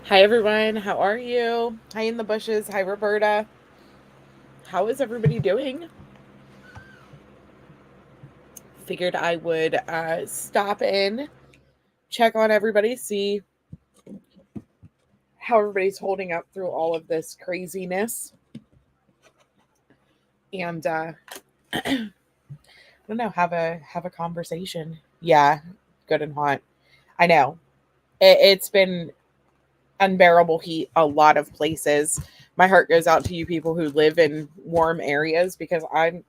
Hi, everyone. How are you? Hi, in the bushes. Hi, Roberta. How is everybody doing? Figured I would stop in, check on everybody, see how everybody's holding up through all of this craziness. And I don't know, have a conversation. Yeah, good and hot. I know it's been unbearable heat a lot of places. My heart goes out to you people who live in warm areas because I'm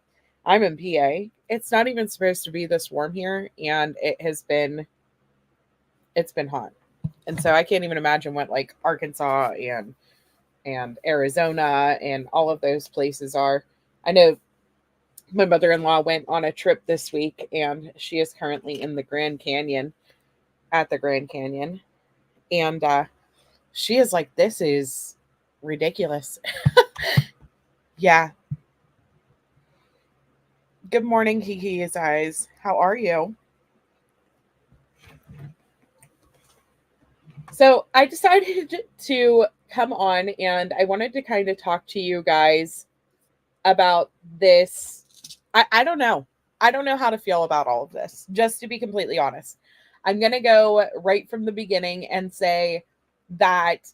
in PA. It's not even supposed to be this warm here, and it's been hot. And so I can't even imagine what like Arkansas and Arizona and all of those places are. I know my mother-in-law went on a trip this week and she is currently in the Grand Canyon at the Grand Canyon, and she is like, this is ridiculous. Yeah. Good morning, Hiki's eyes. How are you? So I decided to come on and I wanted to kind of talk to you guys about this. I don't know. I don't know how to feel about all of this, just to be completely honest. I'm going to go right from the beginning and say that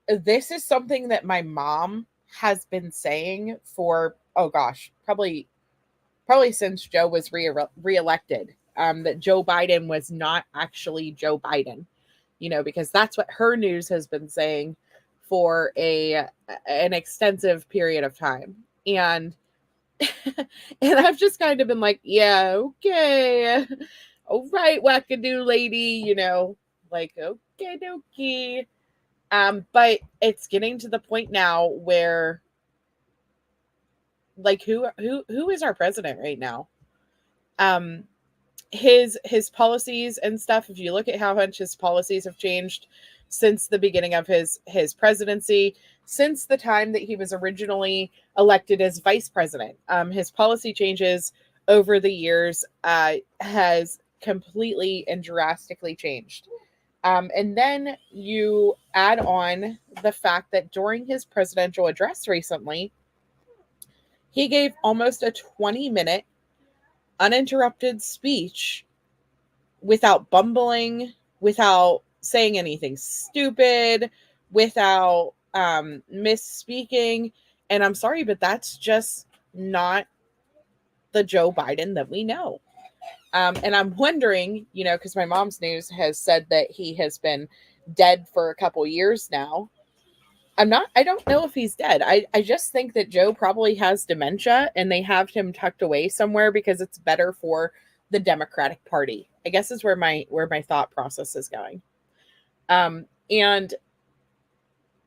this is something that my mom has been saying for, oh gosh, probably since Joe was reelected. That Joe Biden was not actually Joe Biden, because that's what her news has been saying for a an extensive period of time. And and I've just kind of been like, yeah, okay. All right, wackadoo lady, like okay dokie. But it's getting to the point now where like who is our president right now? Um his policies and stuff, if you look at how much his policies have changed since the beginning of his presidency, since the time that he was originally elected as vice president, his policy changes over the years has completely and drastically changed. And then you add on the fact that during his presidential address recently, he gave almost a 20-minute uninterrupted speech without bumbling, without saying anything stupid, without misspeaking. And I'm sorry, but that's just not the Joe Biden that we know. And I'm wondering, because my mom's news has said that he has been dead for a couple years now. I don't know if he's dead. I just think that Joe probably has dementia and they have him tucked away somewhere because it's better for the Democratic Party. I guess is where my thought process is going. And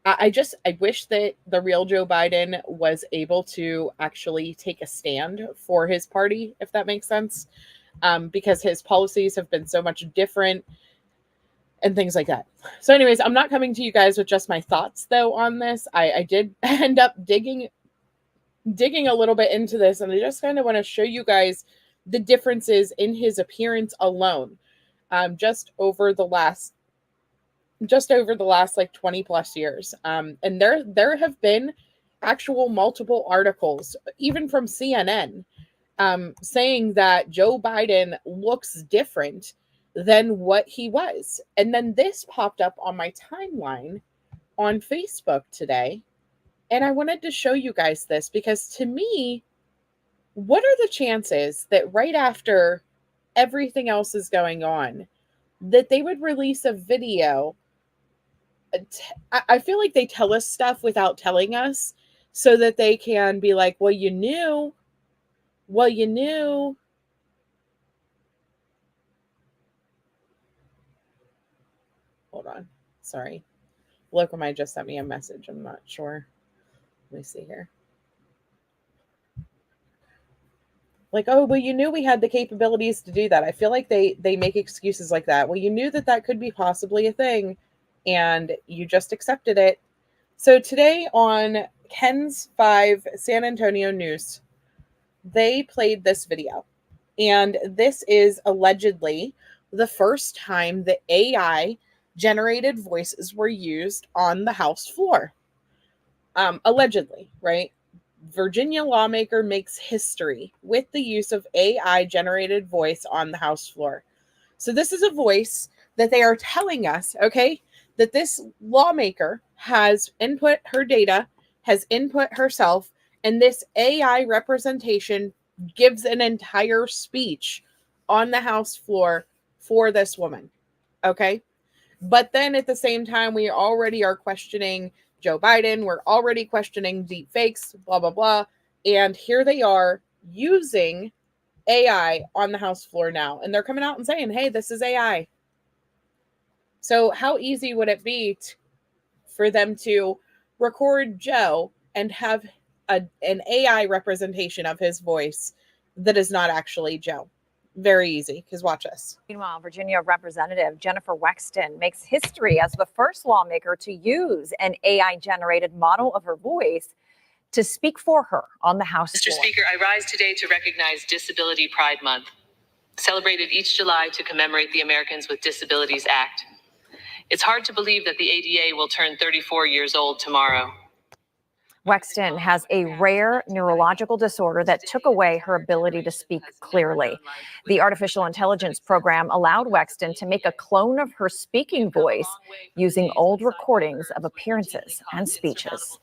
I wish that the real Joe Biden was able to actually take a stand for his party, if that makes sense. Because his policies have been so much different and things like that. So, anyways, I'm not coming to you guys with just my thoughts though on this. I did end up digging a little bit into this, and I just kind of want to show you guys the differences in his appearance alone. Just over the last like 20 plus years. And there have been actual multiple articles, even from CNN, saying that Joe Biden looks different than what he was. And then this popped up on my timeline on Facebook today. And I wanted to show you guys this because to me, what are the chances that right after everything else is going on, that they would release a video? I feel like they tell us stuff without telling us so that they can be like, well, you knew. Well, you knew. Hold on. Sorry. Local might just sent me a message. I'm not sure. Let me see here. Like, oh, well, you knew we had the capabilities to do that. I feel like they make excuses like that. Well, you knew that that could be possibly a thing, and you just accepted it. So today on Ken's 5 San Antonio News, they played this video. And this is allegedly the first time that AI generated voices were used on the House floor. Allegedly, right? Virginia lawmaker makes history with the use of AI generated voice on the House floor. So this is a voice that they are telling us, okay, that this lawmaker has input her data, has input herself, and this AI representation gives an entire speech on the House floor for this woman. Okay. But then at the same time, we already are questioning Joe Biden. We're already questioning deep fakes, blah, blah, blah. And here they are using AI on the House floor now. And they're coming out and saying, hey, this is AI. So how easy would it be for them to record Joe and have an AI representation of his voice that is not actually Joe? Very easy, because watch this. Meanwhile, Virginia Representative Jennifer Wexton makes history as the first lawmaker to use an AI-generated model of her voice to speak for her on the House floor. Mr. Speaker, I rise today to recognize Disability Pride Month, celebrated each July to commemorate the Americans with Disabilities Act. It's hard to believe that the ADA will turn 34 years old tomorrow. Wexton has a rare neurological disorder that took away her ability to speak clearly. The artificial intelligence program allowed Wexton to make a clone of her speaking voice using old recordings of appearances and speeches.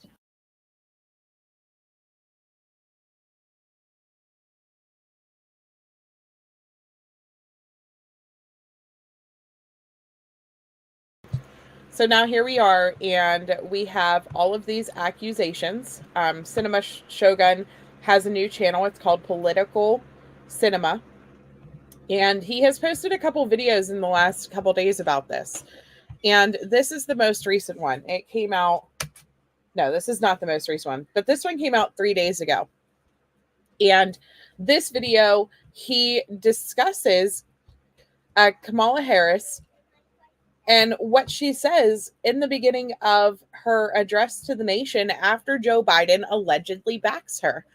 So now here we are, and we have all of these accusations. Cinema Shogun has a new channel. It's called Political Cinema. And he has posted a couple videos in the last couple days about this. And this is the most recent one. It came out, no, this is not the most recent one, but this one came out 3 days ago. And this video, he discusses Kamala Harris and what she says in the beginning of her address to the nation after Joe Biden allegedly backs her.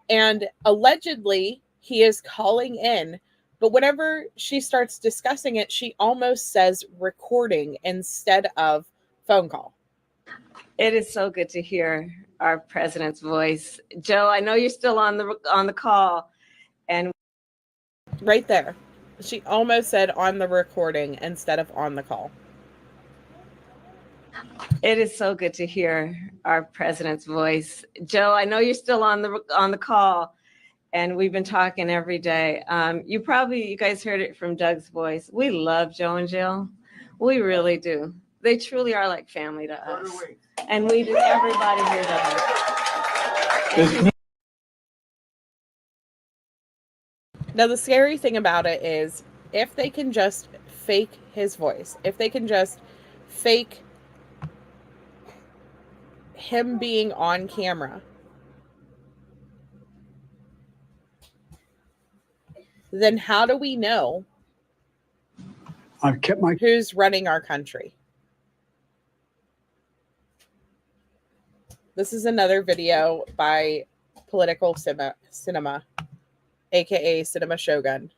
And allegedly, he is calling in. But whenever she starts discussing it, she almost says recording instead of phone call. It is so good to hear our president's voice. Joe, I know you're still on the call. And right there. She almost said on the recording instead of on the call. It is so good to hear our president's voice. Joe, I know you're still on the call, and we've been talking every day. You guys heard it from Doug's voice. We love Joe and Jill. We really do. They truly are like family to us. And we do, everybody here does. Now, the scary thing about it is if they can just fake his voice, if they can just fake him being on camera, then how do we know who's running our country? This is another video by Political Cinema, aka Cinema Shogun.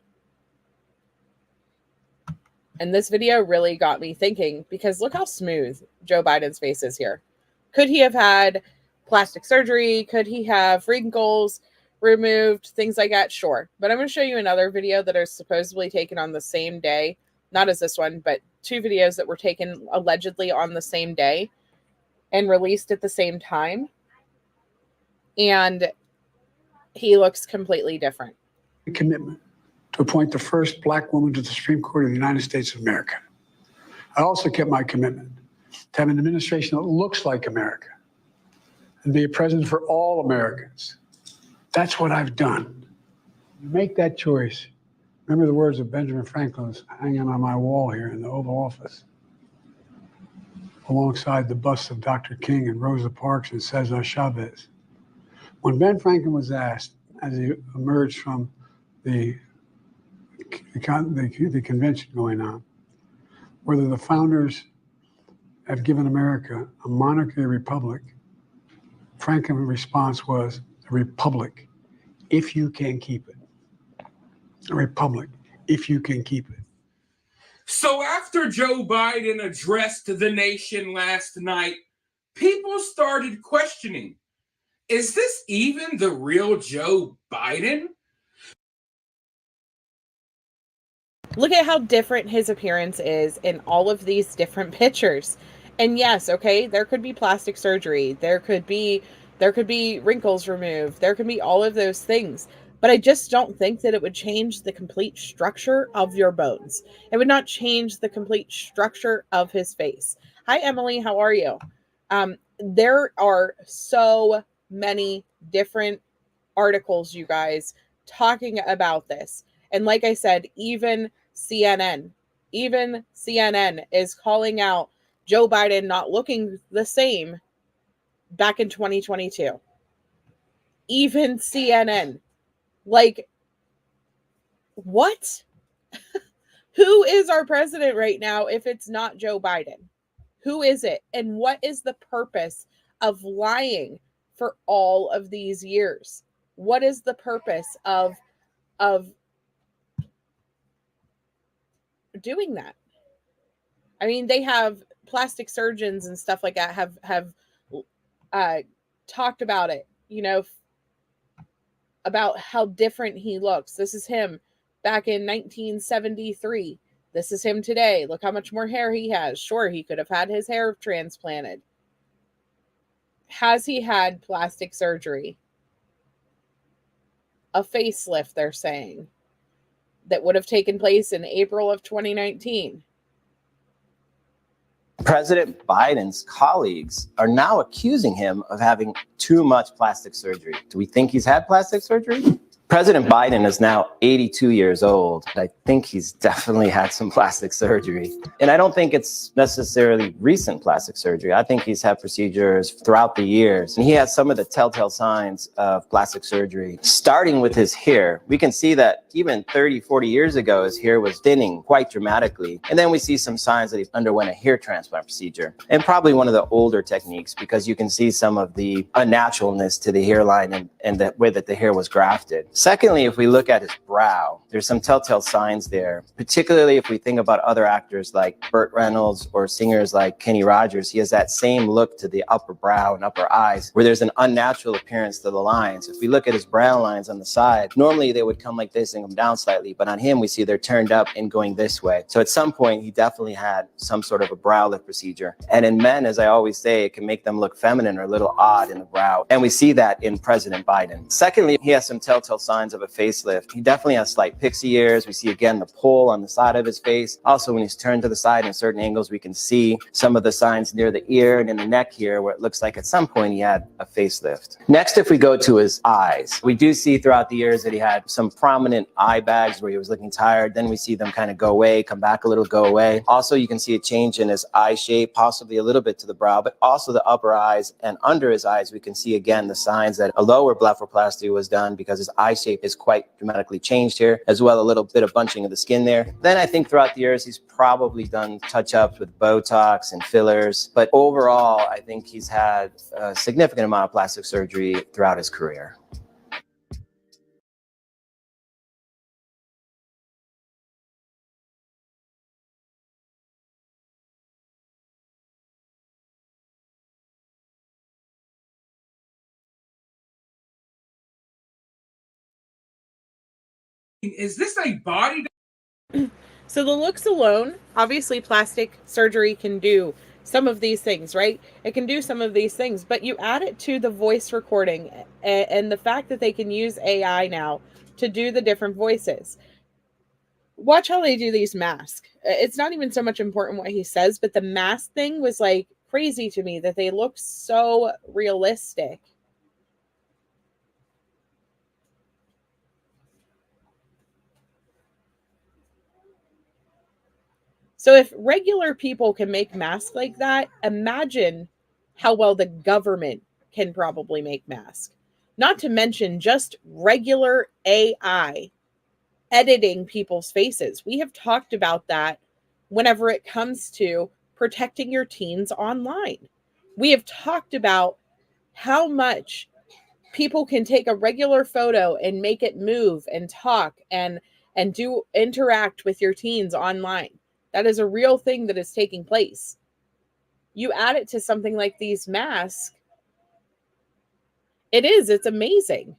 And this video really got me thinking, because look how smooth Joe Biden's face is here. Could he have had plastic surgery? Could he have wrinkles removed? Things like that? Sure. But I'm going to show you another video that are supposedly taken on the same day. Not as this one, but two videos that were taken allegedly on the same day and released at the same time. And he looks completely different. Commitment to appoint the first Black woman to the Supreme Court of the United States of America. I also kept my commitment to have an administration that looks like America and be a president for all Americans. That's what I've done. You make that choice. Remember the words of Benjamin Franklin hanging on my wall here in the Oval Office, alongside the busts of Dr. King and Rosa Parks and Cesar Chavez. When Ben Franklin was asked, as he emerged from the convention going on, whether the founders have given America a monarchy or republic, Franklin's response was a republic, if you can keep it. A republic, if you can keep it. So after Joe Biden addressed the nation last night, people started questioning, is this even the real Joe Biden? Look at how different his appearance is in all of these different pictures. And yes, okay, there could be plastic surgery. There could be wrinkles removed. There could be all of those things. But I just don't think that it would change the complete structure of your bones. It would not change the complete structure of his face. Hi, Emily. How are you? There are so many different articles, you guys, talking about this. And like I said, even CNN is calling out Joe Biden not looking the same back in 2022. Even CNN. Like, what? Who is our president right now if it's not Joe Biden? Who is it? And what is the purpose of lying for all of these years? What is the purpose of doing that? I mean, they have plastic surgeons and stuff like that have talked about it, you know, about how different he looks. This is him back in 1973. This is him today. Look how much more hair he has. Sure, he could have had his hair transplanted. Has he had plastic surgery? A facelift, they're saying, that would have taken place in April of 2019. President Biden's colleagues are now accusing him of having too much plastic surgery. Do we think he's had plastic surgery? President Biden is now 82 years old. I think he's definitely had some plastic surgery. And I don't think it's necessarily recent plastic surgery. I think he's had procedures throughout the years. And he has some of the telltale signs of plastic surgery, starting with his hair. We can see that even 30, 40 years ago, his hair was thinning quite dramatically. And then we see some signs that he underwent a hair transplant procedure. And probably one of the older techniques, because you can see some of the unnaturalness to the hairline and the way that the hair was grafted. Secondly, if we look at his brow, there's some telltale signs there, particularly if we think about other actors like Burt Reynolds or singers like Kenny Rogers. He has that same look to the upper brow and upper eyes where there's an unnatural appearance to the lines. If we look at his brow lines on the side, normally they would come like this and come down slightly, but on him we see they're turned up and going this way. So at some point he definitely had some sort of a brow lift procedure. And in men, as I always say, it can make them look feminine or a little odd in the brow. And we see that in President Biden. Secondly, he has some telltale signs of a facelift. He definitely has slight pixie ears. We see again the pull on the side of his face. Also, when he's turned to the side in certain angles, we can see some of the signs near the ear and in the neck here where it looks like at some point he had a facelift. Next, if we go to his eyes, we do see throughout the years that he had some prominent eye bags where he was looking tired. Then we see them kind of go away, come back a little, go away. Also, you can see a change in his eye shape, possibly a little bit to the brow, but also the upper eyes and under his eyes. We can see again the signs that a lower blepharoplasty was done because his eye shape is quite dramatically changed here, as well a little bit of bunching of the skin there. Then I think throughout the years, he's probably done touch-ups with Botox and fillers. But overall, I think he's had a significant amount of plastic surgery throughout his career. Is this a body? So the looks alone, obviously plastic surgery can do some of these things, right? It can do some of these things, but you add it to the voice recording and the fact that they can use AI now to do the different voices. Watch how they do these masks. It's not even so much important what he says, but the mask thing was like crazy to me that they look so realistic. So if regular people can make masks like that, imagine how well the government can probably make masks. Not to mention just regular AI editing people's faces. We have talked about that whenever it comes to protecting your teens online. We have talked about how much people can take a regular photo and make it move and talk and do interact with your teens online. That is a real thing that is taking place. You add it to something like these masks, it's amazing.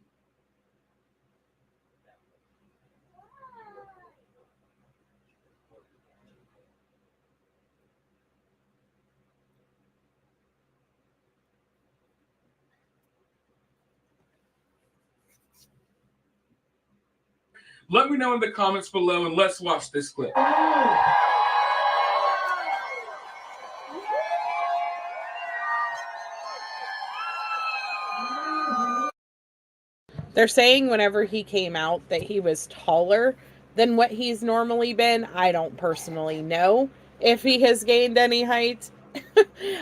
Let me know in the comments below, and let's watch this clip. They're saying whenever he came out that he was taller than what he's normally been. I don't personally know if he has gained any height.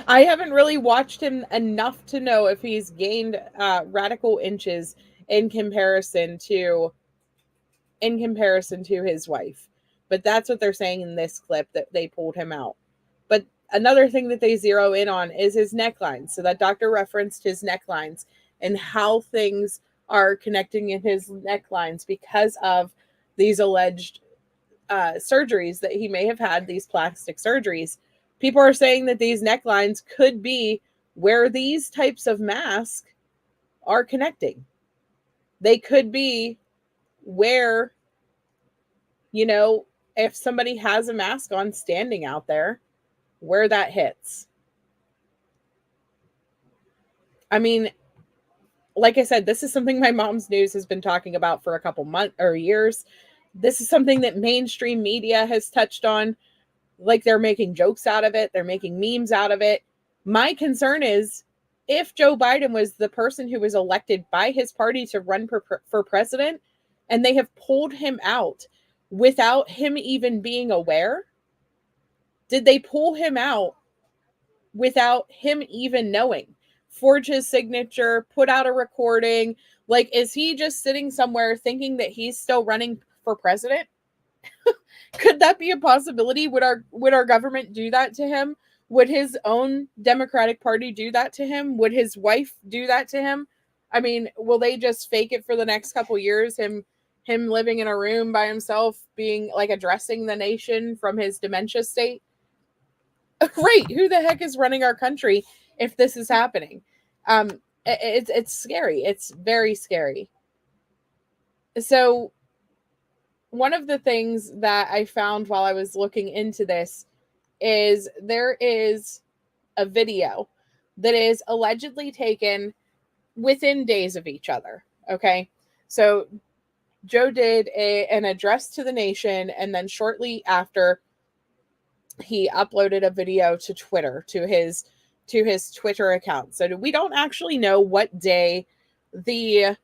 I haven't really watched him enough to know if he's gained radical inches in comparison to his wife. But that's what they're saying in this clip, that they pulled him out. But another thing that they zero in on is his necklines. So that doctor referenced his necklines and how things are connecting in his necklines because of these alleged surgeries that he may have had, these plastic surgeries. People are saying that these necklines could be where these types of masks are connecting. They could be where, you know, if somebody has a mask on standing out there, where that hits. I mean, like I said, this is something my mom's news has been talking about for a couple months or years. This is something that mainstream media has touched on. Like, they're making jokes out of it. They're making memes out of it. My concern is, if Joe Biden was the person who was elected by his party to run for president, and they have pulled him out without him even being aware, did they pull him out without him even knowing? Forge his signature, put out a recording. Like, is he just sitting somewhere thinking that he's still running for president? Could that be a possibility? Would our government do that to him? Would his own Democratic Party do that to him? Would his wife do that to him? I mean, will they just fake it for the next couple years? Him living in a room by himself, being like addressing the nation from his dementia state? Right. Who the heck is running our country if this is happening? It's scary. It's very scary. So one of the things that I found while I was looking into this is there is a video that is allegedly taken within days of each other. Okay. So Joe did an address to the nation, and then shortly after, he uploaded a video to Twitter, to his Twitter account. So we don't actually know what day the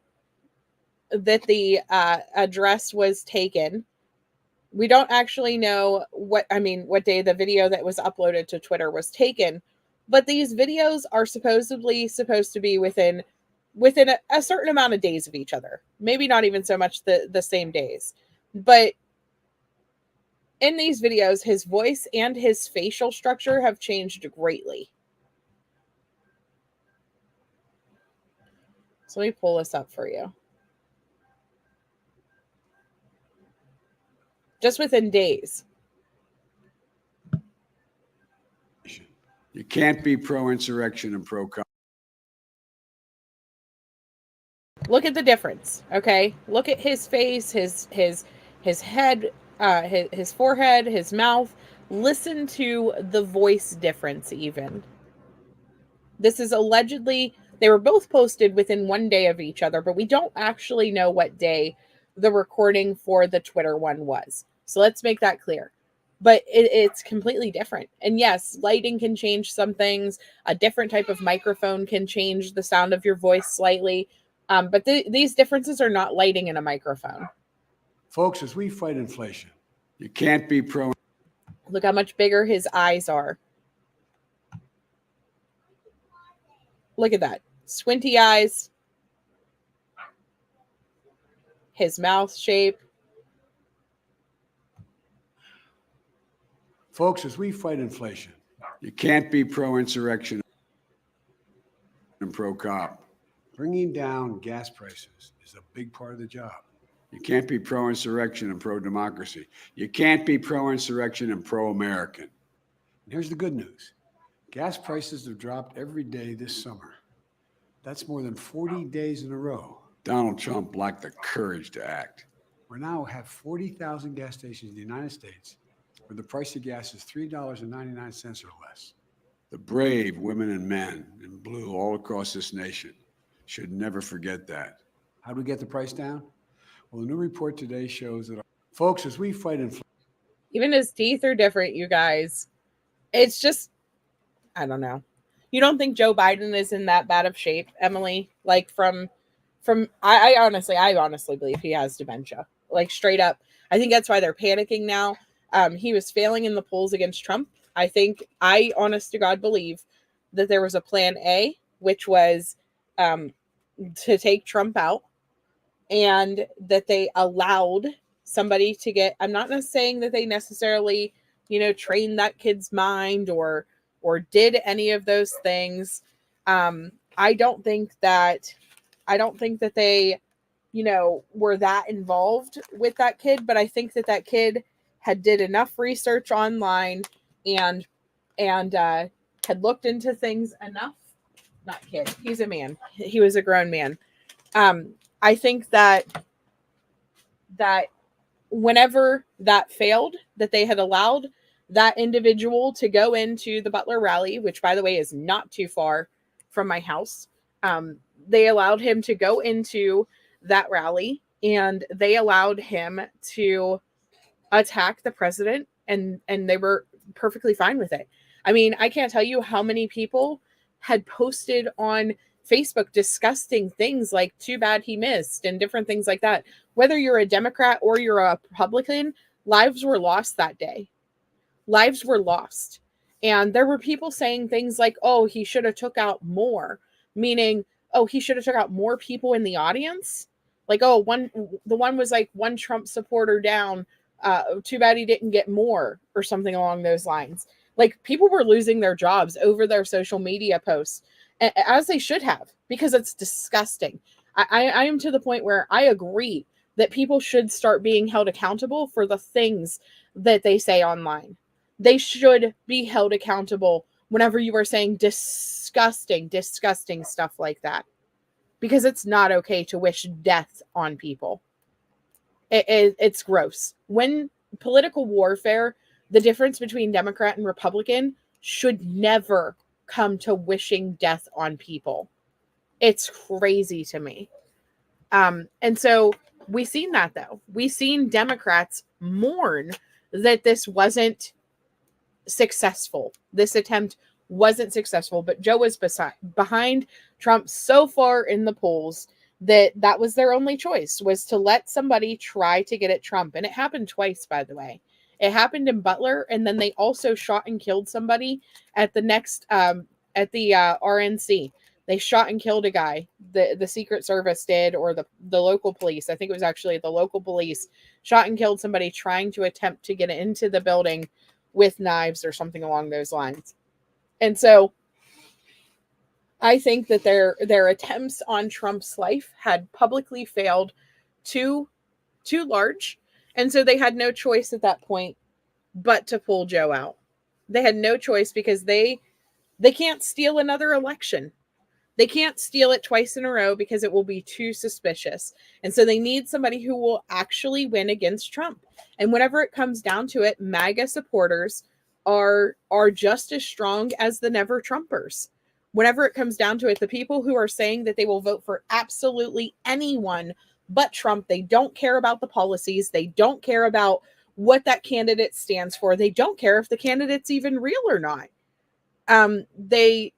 address was taken. We don't actually know what day the video that was uploaded to Twitter was taken, but these videos are supposed to be within a certain amount of days of each other. Maybe not even so much the same days. But in these videos, his voice and his facial structure have changed greatly. So let me pull this up for you. Just within days. You can't be pro-insurrection and pro-con. Look at the difference, okay? Look at his face, his head, his forehead, his mouth. Listen to the voice difference even. This is allegedly, they were both posted within one day of each other, but we don't actually know what day the recording for the Twitter one was. So let's make that clear. But it's completely different. And yes, lighting can change some things. A different type of microphone can change the sound of your voice slightly. But these differences are not lighting in a microphone. Folks, as we fight inflation, you can't be pro. Look how much bigger his eyes are. Look at that. Squinty eyes. His mouth shape. Folks, as we fight inflation, you can't be pro-insurrection and pro-cop. Bringing down gas prices is a big part of the job. You can't be pro-insurrection and pro-democracy. You can't be pro-insurrection and pro-American. And here's the good news. Gas prices have dropped every day this summer. That's more than 40 days in a row. Donald Trump lacked the courage to act. We now have 40,000 gas stations in the United States where the price of gas is $3.99 or less. The brave women and men in blue all across this nation should never forget that. How do we get the price down? Well, a new report today shows that, folks, as we fight inflation. Even his teeth are different, you guys. It's just, I don't know. You don't think Joe Biden is in that bad of shape, Emily? Like I honestly believe he has dementia. Like straight up. I think that's why they're panicking now. He was failing in the polls against Trump. I honest to God believe that there was a plan A, which was to take Trump out, and that they allowed somebody to get, I'm not saying that they necessarily, trained that kid's mind or did any of those things. I don't think that they, were that involved with that kid, but I think that kid had did enough research online and had looked into things enough. Not kid. He's a man. He was a grown man. I think that whenever that failed, that they had allowed that individual to go into the Butler rally, which by the way is not too far from my house. They allowed him to go into that rally and they allowed him to attack the president, and they were perfectly fine with it. I mean, I can't tell you how many people had posted on Facebook disgusting things like too bad he missed and different things like that. Whether you're a Democrat or you're a Republican, lives were lost that day. Lives were lost. And there were people saying things like, oh, he should have took out more, meaning, oh, he should have took out more people in the audience. Like, oh, the one was like one Trump supporter down. Too bad he didn't get more or something along those lines. Like people were losing their jobs over their social media posts, as they should have, because it's disgusting. I am to the point where I agree that people should start being held accountable for the things that they say online. They should be held accountable whenever you are saying disgusting stuff like that, because it's not okay to wish death on people. It's gross. When political warfare, the difference between Democrat and Republican should never come to wishing death on people. It's crazy to me. And so we've seen that though. We've seen Democrats mourn that this wasn't successful. This attempt wasn't successful, but Joe was behind Trump so far in the polls that was their only choice, was to let somebody try to get at Trump. And it happened twice, by the way. It happened in Butler, and then they also shot and killed somebody at the next at the RNC. They shot and killed a guy. The Secret Service did, or the local police. I think it was actually the local police shot and killed somebody trying to attempt to get into the building with knives or something along those lines. And so I think that their attempts on Trump's life had publicly failed too large. And so they had no choice at that point but to pull Joe out. They had no choice because they can't steal another election. They can't steal it twice in a row because it will be too suspicious. And so they need somebody who will actually win against Trump. And whenever it comes down to it, MAGA supporters are just as strong as the Never Trumpers. Whenever it comes down to it, the people who are saying that they will vote for absolutely anyone but Trump, they don't care about the policies. They don't care about what that candidate stands for. They don't care if the candidate's even real or not. They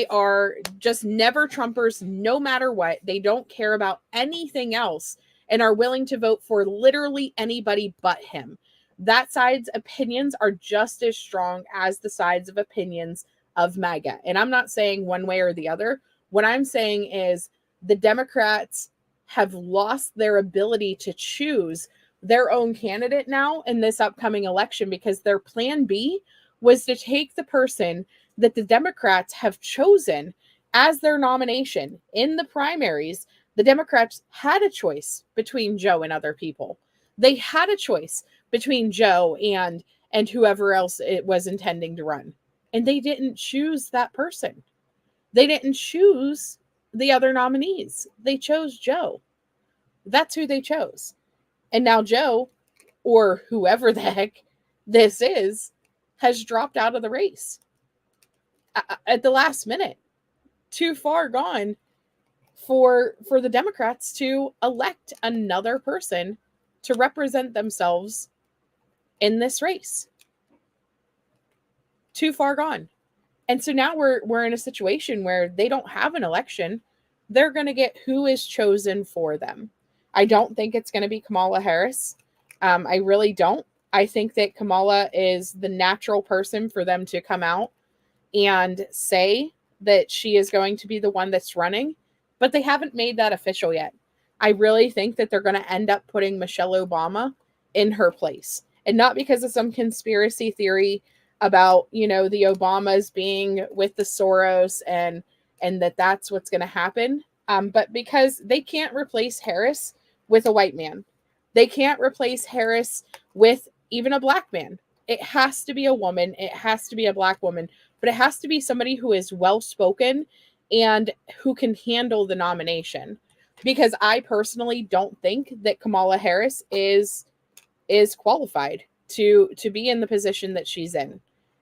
are just Never Trumpers no matter what. They don't care about anything else and are willing to vote for literally anybody but him. That side's opinions are just as strong as the sides of opinions of MAGA. And I'm not saying one way or the other. What I'm saying is the Democrats have lost their ability to choose their own candidate now in this upcoming election, because their plan B was to take the person that the Democrats have chosen as their nomination in the primaries The Democrats had a choice between Joe and other people. They had a choice between Joe and whoever else it was intending to run. And they didn't choose that person. They didn't choose the other nominees. They chose Joe. That's who they chose. And now Joe, or whoever the heck this is, has dropped out of the race at the last minute. Too far gone for the Democrats to elect another person to represent themselves in this race. Too far gone. And so now we're in a situation where they don't have an election. They're going to get who is chosen for them. I don't think it's going to be Kamala Harris. I really don't. I think that Kamala is the natural person for them to come out and say that she is going to be the one that's running, but they haven't made that official yet. I really think that they're going to end up putting Michelle Obama in her place. And not because of some conspiracy theory about, the Obamas being with the Soros and that's what's going to happen. But because they can't replace Harris with a white man. They can't replace Harris with even a black man. It has to be a woman. It has to be a black woman, but it has to be somebody who is well-spoken and who can handle the nomination. Because I personally don't think that Kamala Harris is qualified to be in the position that she's in.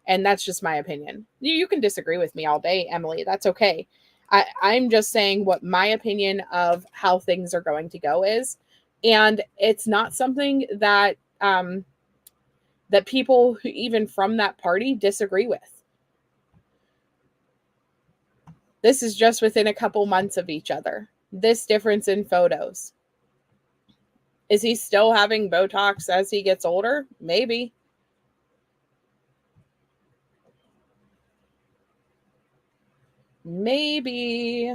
And that's just my opinion. You can disagree with me all day, Emily. That's okay. I'm just saying what my opinion of how things are going to go is. And it's not something that that people who even from that party disagree with. This is just within a couple months of each other. This difference in photos. Is he still having Botox as he gets older? Maybe. Maybe.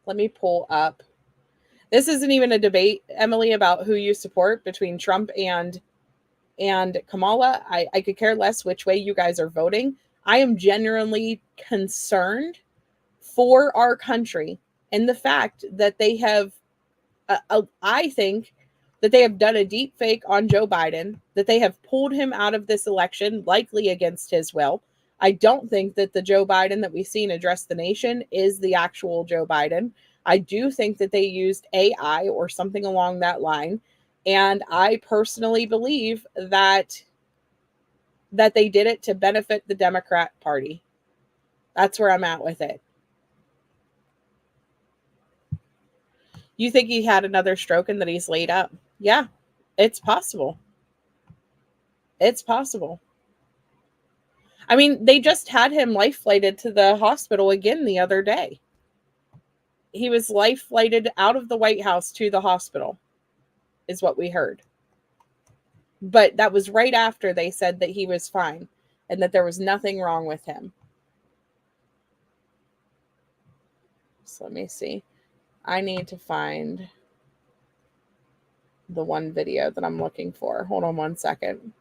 Let me pull up. This isn't even a debate, Emily, about who you support between Trump and Kamala. I could care less which way you guys are voting. I am genuinely concerned for our country and the fact that they have, I think that they have done a deep fake on Joe Biden, that they have pulled him out of this election, likely against his will. I don't think that the Joe Biden that we've seen address the nation is the actual Joe Biden. I do think that they used AI or something along that line. And I personally believe that they did it to benefit the Democrat Party. That's where I'm at with it. You think he had another stroke and that he's laid up? Yeah, it's possible. It's possible. I mean, they just had him life flighted to the hospital again the other day. He was life flighted out of the White House to the hospital, is what we heard. But that was right after they said that he was fine and that there was nothing wrong with him. So let me see. I need to find the one video that I'm looking for. Hold on one second.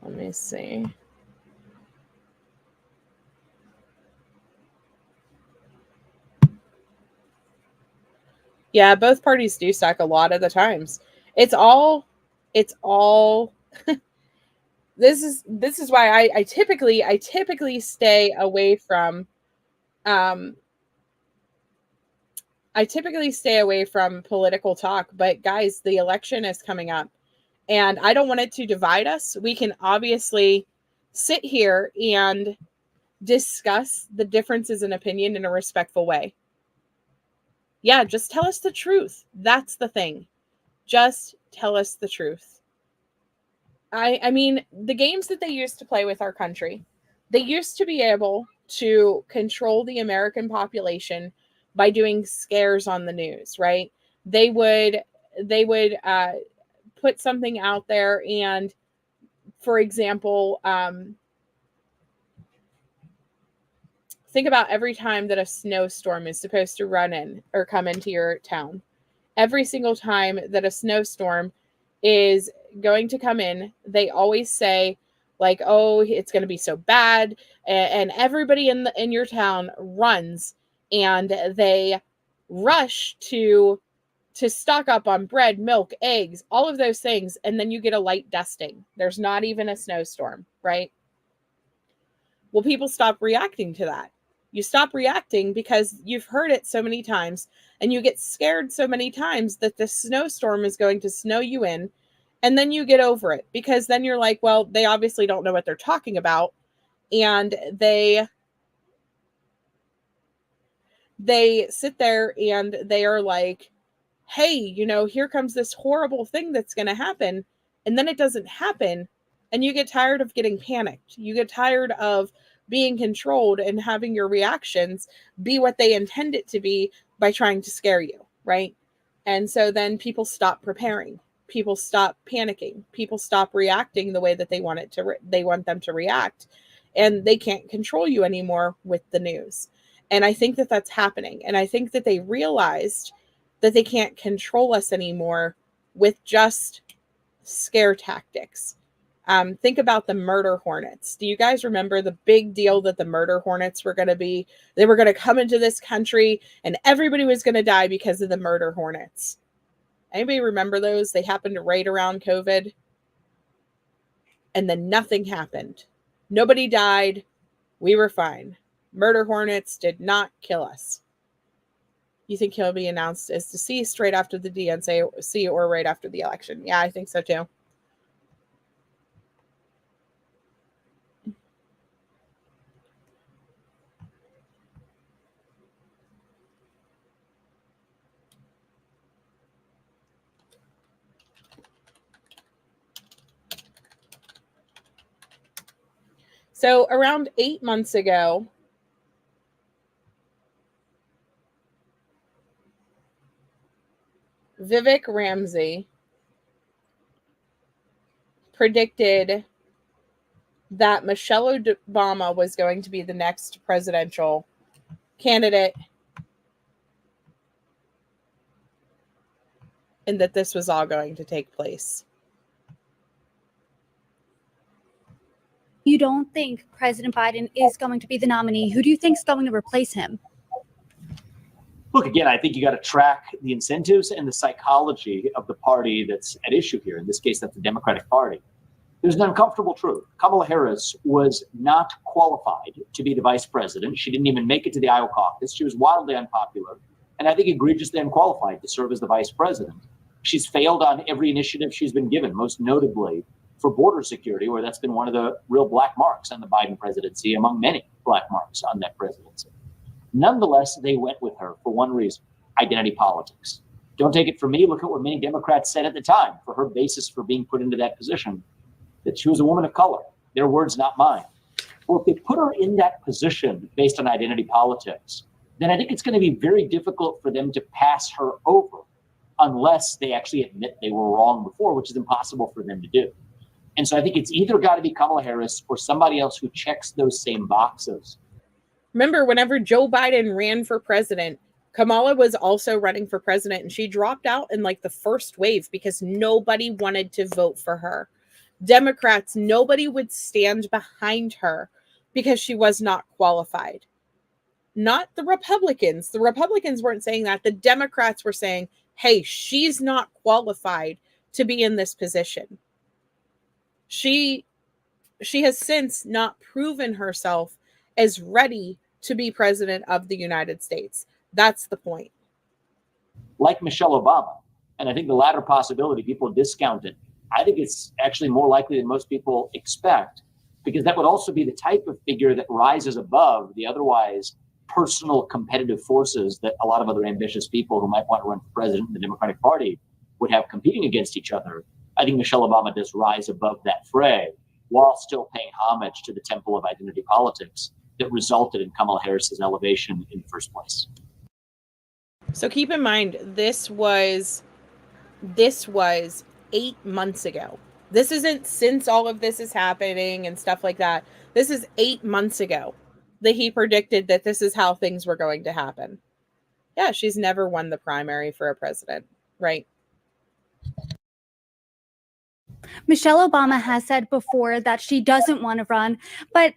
Let me see. Yeah, both parties do suck a lot of the times. It's all this is why I typically stay away from political talk, but guys, the election is coming up and I don't want it to divide us. We can obviously sit here and discuss the differences in opinion in a respectful way. Yeah, just tell us the truth. That's the thing. Just tell us the truth. I mean, the games that they used to play with our country, they used to be able to control the American population by doing scares on the news, right? They would put something out there and, for example, think about every time that a snowstorm is supposed to run in or come into your town. Every single time that a snowstorm is going to come in, they always say, like, oh, it's going to be so bad. And everybody in your town runs and they rush to stock up on bread, milk, eggs, all of those things. And then you get a light dusting. There's not even a snowstorm, right? Well, people stop reacting to that. You stop reacting because you've heard it so many times and you get scared so many times that the snowstorm is going to snow you in. And then you get over it because then you're like, well, they obviously don't know what they're talking about. And they sit there and they are like, hey, you know, here comes this horrible thing that's going to happen. And then it doesn't happen. And you get tired of getting panicked. You get tired of being controlled and having your reactions be what they intend it to be by trying to scare you, right? And so then people stop preparing. People stop panicking. People stop reacting the way that they want they want them to react, and they can't control you anymore with the news. And I think that that's happening. And I think that they realized that they can't control us anymore with just scare tactics. Think about the murder hornets. Do you guys remember the big deal that the murder hornets were going to be? They were going to come into this country and everybody was going to die because of the murder hornets. Anybody remember those? They happened right around COVID. And then nothing happened. Nobody died. We were fine. Murder hornets did not kill us. You think he'll be announced as deceased right after the DNC or right after the election? Yeah, I think so too. So around 8 months ago, Vivek Ramsey predicted that Michelle Obama was going to be the next presidential candidate and that this was all going to take place. You don't think President Biden is going to be the nominee? Who do you think is going to replace him? Look, again, I think you got to track the incentives and the psychology of the party that's at issue here. In this case, that's the Democratic Party. There's an uncomfortable truth. Kamala Harris was not qualified to be the vice president. She didn't even make it to the Iowa caucus. She was wildly unpopular, and I think egregiously unqualified to serve as the vice president. She's failed on every initiative she's been given, most notably for border security, where that's been one of the real black marks on the Biden presidency, among many black marks on that presidency. Nonetheless, they went with her for one reason: identity politics. Don't take it from me. Look at what many Democrats said at the time for her basis for being put into that position, that she was a woman of color. Their words, not mine. Well, if they put her in that position based on identity politics, then I think it's going to be very difficult for them to pass her over unless they actually admit they were wrong before, which is impossible for them to do. And so I think it's either got to be Kamala Harris or somebody else who checks those same boxes. Remember, whenever Joe Biden ran for president, Kamala was also running for president, and she dropped out in like the first wave because nobody wanted to vote for her. Democrats, nobody would stand behind her because she was not qualified. Not the Republicans. The Republicans weren't saying that. The Democrats were saying, hey, she's not qualified to be in this position. She has since not proven herself as ready to be president of the United States. That's the point. Like Michelle Obama, and I think the latter possibility, people discount it. I think it's actually more likely than most people expect, because that would also be the type of figure that rises above the otherwise personal competitive forces that a lot of other ambitious people who might want to run for president in the Democratic Party would have competing against each other. I think Michelle Obama does rise above that fray while still paying homage to the temple of identity politics that resulted in Kamala Harris's elevation in the first place. So keep in mind, this was 8 months ago. This isn't since all of this is happening and stuff like that. This is 8 months ago that he predicted that this is how things were going to happen. Yeah, she's never won the primary for a president, right? Michelle Obama has said before that she doesn't want to run, but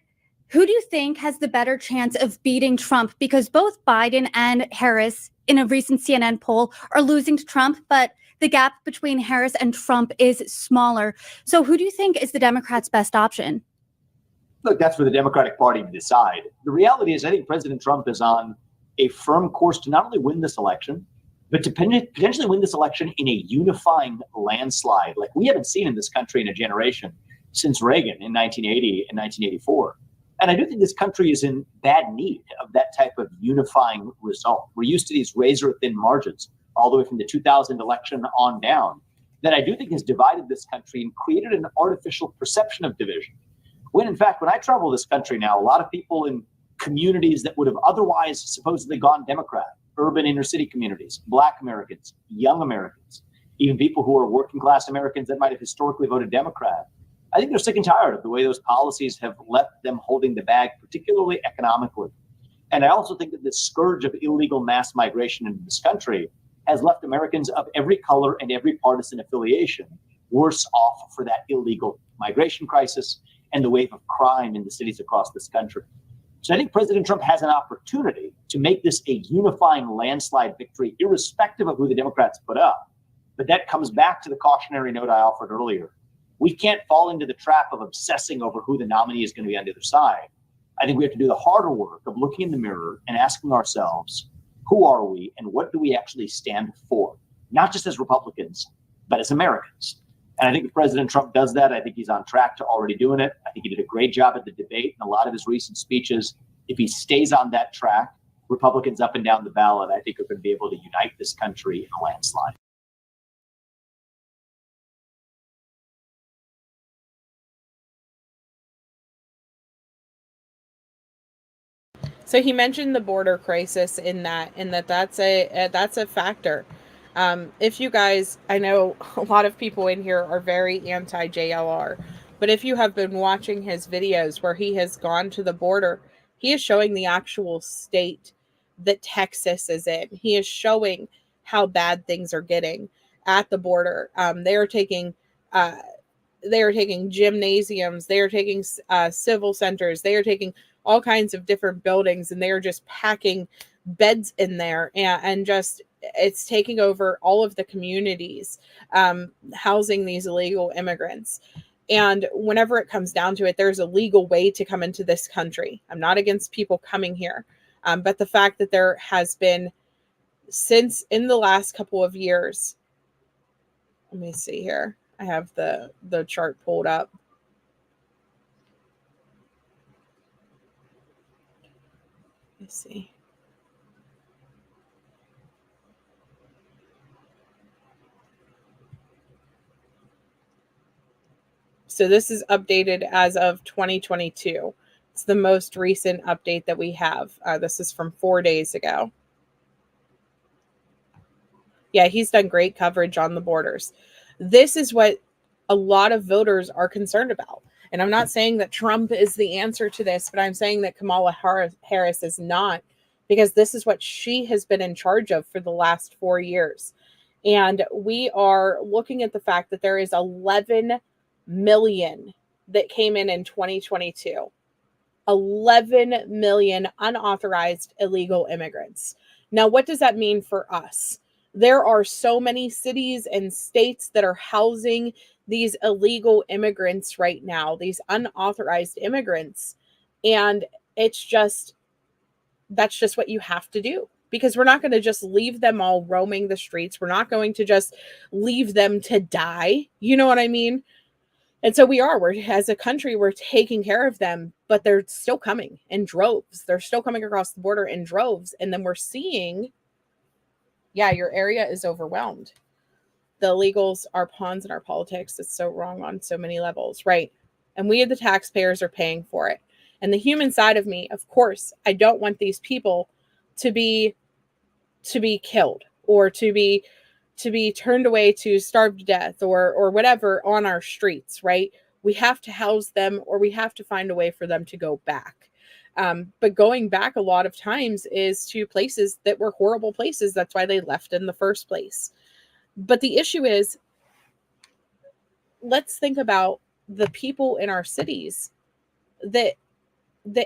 who do you think has the better chance of beating Trump? Because both Biden and Harris in a recent CNN poll are losing to Trump, but the gap between Harris and Trump is smaller. So who do you think is the Democrats' best option? Look, that's for the Democratic Party to decide. The reality is, I think President Trump is on a firm course to not only win this election, but to potentially win this election in a unifying landslide like we haven't seen in this country in a generation since Reagan in 1980 and 1984. And I do think this country is in bad need of that type of unifying result. We're used to these razor-thin margins all the way from the 2000 election on down that I do think has divided this country and created an artificial perception of division. When, in fact, when I travel this country now, a lot of people in communities that would have otherwise supposedly gone Democrat, urban inner city communities, Black Americans, young Americans, even people who are working class Americans that might have historically voted Democrat, I think they're sick and tired of the way those policies have left them holding the bag, particularly economically. And I also think that this scourge of illegal mass migration into this country has left Americans of every color and every partisan affiliation worse off for that illegal migration crisis and the wave of crime in the cities across this country. So I think President Trump has an opportunity to make this a unifying landslide victory, irrespective of who the Democrats put up. But that comes back to the cautionary note I offered earlier. We can't fall into the trap of obsessing over who the nominee is going to be on the other side. I think we have to do the harder work of looking in the mirror and asking ourselves, who are we and what do we actually stand for? Not just as Republicans, but as Americans. And I think if President Trump does that, I think he's on track to already doing it. I think he did a great job at the debate and a lot of his recent speeches. If he stays on that track, Republicans up and down the ballot, I think are going to be able to unite this country in a landslide. So he mentioned the border crisis in that's a factor. If you guys, I know a lot of people in here are very anti-JLR, but if you have been watching his videos where he has gone to the border, he is showing the actual state that Texas is in. He is showing how bad things are getting at the border. They are taking gymnasiums, they are taking civil centers, they are taking all kinds of different buildings, and they are just packing beds in there, and just it's taking over all of the communities, housing these illegal immigrants. And whenever it comes down to it, there's a legal way to come into this country. I'm not against people coming here, but the fact that there has been, since in the last couple of years, let me see here. I have the chart pulled up. Let me see. So this is updated as of 2022. It's the most recent update that we have. This is from 4 days ago. Yeah, he's done great coverage on the borders. This is what a lot of voters are concerned about. And I'm not saying that Trump is the answer to this, but I'm saying that Kamala Harris is not, because this is what she has been in charge of for the last 4 years. And we are looking at the fact that there is 11 million that came in 2022. 11 million unauthorized illegal immigrants. Now, what does that mean for us? There are so many cities and states that are housing these illegal immigrants right now, these unauthorized immigrants. And it's just, that's just what you have to do, because we're not going to just leave them all roaming the streets. We're not going to just leave them to die. You know what I mean? And so we're as a country, we're taking care of them, but they're still coming in droves. They're still coming across the border in droves. And then we're seeing, yeah, your area is overwhelmed. The illegals are pawns in our politics. It's so wrong on so many levels, right? And we, the taxpayers, are paying for it. And the human side of me, of course, I don't want these people to be killed or to be turned away to starve to death or whatever on our streets, right? We have to house them, or we have to find a way for them to go back. But going back a lot of times is to places that were horrible places. That's why they left in the first place. But the issue is, let's think about the people in our cities that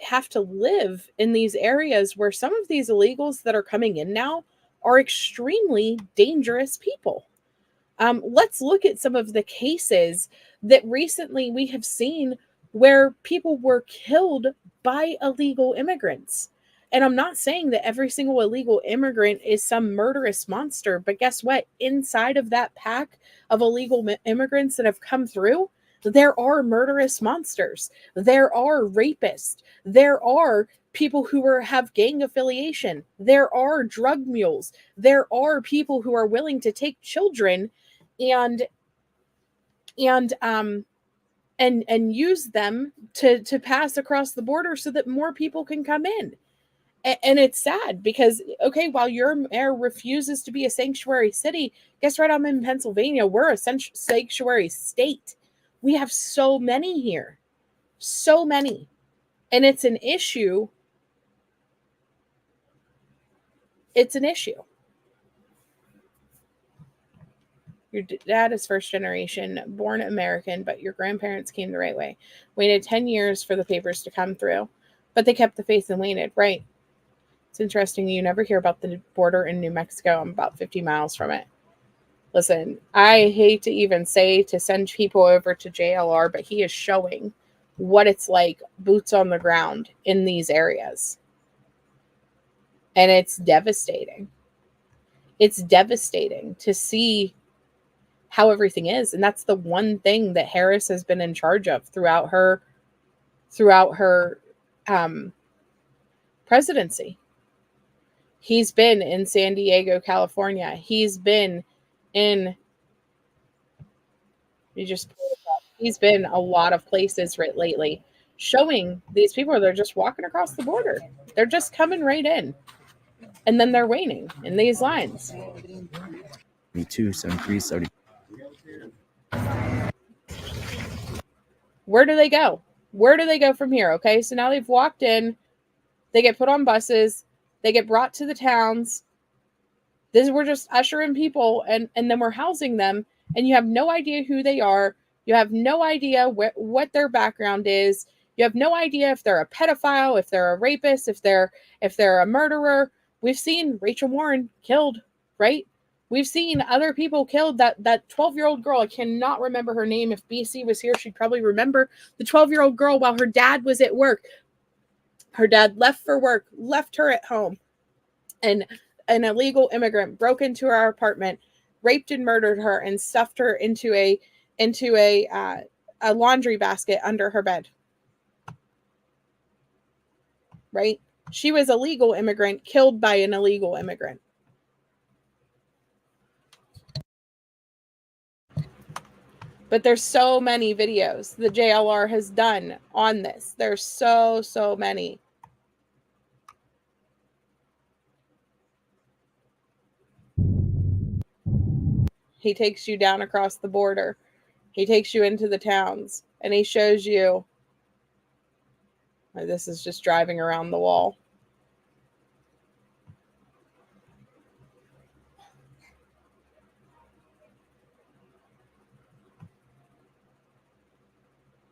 have to live in these areas where some of these illegals that are coming in now are extremely dangerous people. Let's look at some of the cases that recently we have seen where people were killed by illegal immigrants. And I'm not saying that every single illegal immigrant is some murderous monster, but guess what? Inside of that pack of illegal immigrants that have come through, there are murderous monsters. There are rapists. There are people who have gang affiliation. There are drug mules. There are people who are willing to take children and use them to pass across the border so that more people can come in. And it's sad because, okay, while your mayor refuses to be a sanctuary city, guess what? I'm in Pennsylvania. We're a sanctuary state. We have so many here. So many. And it's an issue. It's an issue. Your dad is first generation, born American, but your grandparents came the right way. Waited 10 years for the papers to come through, but they kept the faith and waited. Right. It's interesting. You never hear about the border in New Mexico. I'm about 50 miles from it. Listen, I hate to even say to send people over to JLR, but he is showing what it's like, boots on the ground in these areas. And it's devastating. It's devastating to see how everything is. And that's the one thing that Harris has been in charge of throughout her presidency. He's been in San Diego, California. He's been in, he's been a lot of places lately, showing these people they're just walking across the border. They're just coming right in. And then they're waiting in these lines. Me too, 73, 70. Where do they go? Where do they go from here? Okay, so now they've walked in. They get put on buses. They get brought to the towns. We're just ushering people, and then we're housing them, and you have no idea who they are. You have no idea what their background is. You have no idea if they're a pedophile, if they're a rapist, if they're a murderer. We've seen Rachel Warren killed, right? We've seen other people killed. That 12-year-old girl, I cannot remember her name. If BC was here, she'd probably remember the 12-year-old girl while her dad was at work. Her dad left for work, left her at home, and an illegal immigrant broke into our apartment, raped and murdered her, and stuffed her into a laundry basket under her bed. Right? She was a legal immigrant killed by an illegal immigrant. But there's so many videos the JLR has done on this. There's so many. He takes you down across the border. He takes you into the towns, and he shows you. This is just driving around the wall.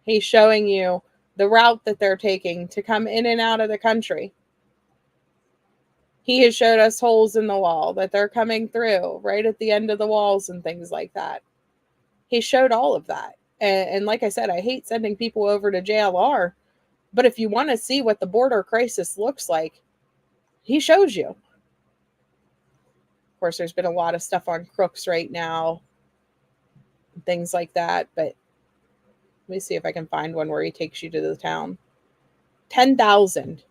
He's showing you the route that they're taking to come in and out of the country. He has showed us holes in the wall that they're coming through right at the end of the walls and things like that. He showed all of that. And like I said, I hate sending people over to JLR, but if you want to see what the border crisis looks like, he shows you. Of course, there's been a lot of stuff on Crooks right now, things like that, but let me see if I can find one where he takes you to the town. 10,000.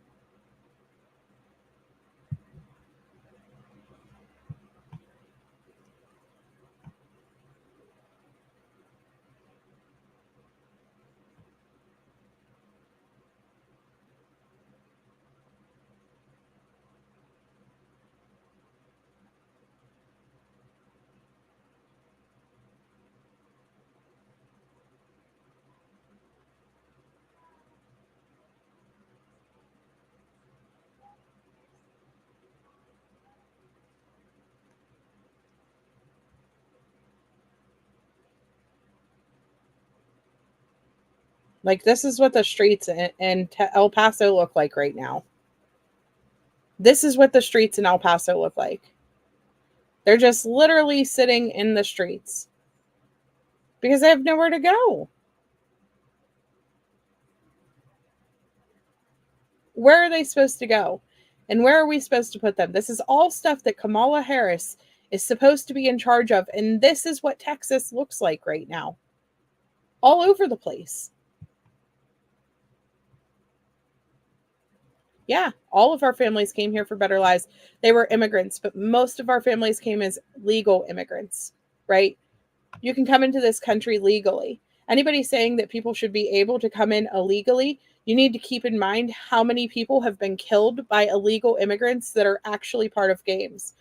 Like, this is what the streets in El Paso look like right now. This is what the streets in El Paso look like. They're just literally sitting in the streets because they have nowhere to go. Where are they supposed to go? And where are we supposed to put them? This is all stuff that Kamala Harris is supposed to be in charge of. And this is what Texas looks like right now. All over the place. Yeah, all of our families came here for better lives. They were immigrants, but most of our families came as legal immigrants, right? You can come into this country legally. Anybody saying that people should be able to come in illegally, you need to keep in mind how many people have been killed by illegal immigrants that are actually part of gangs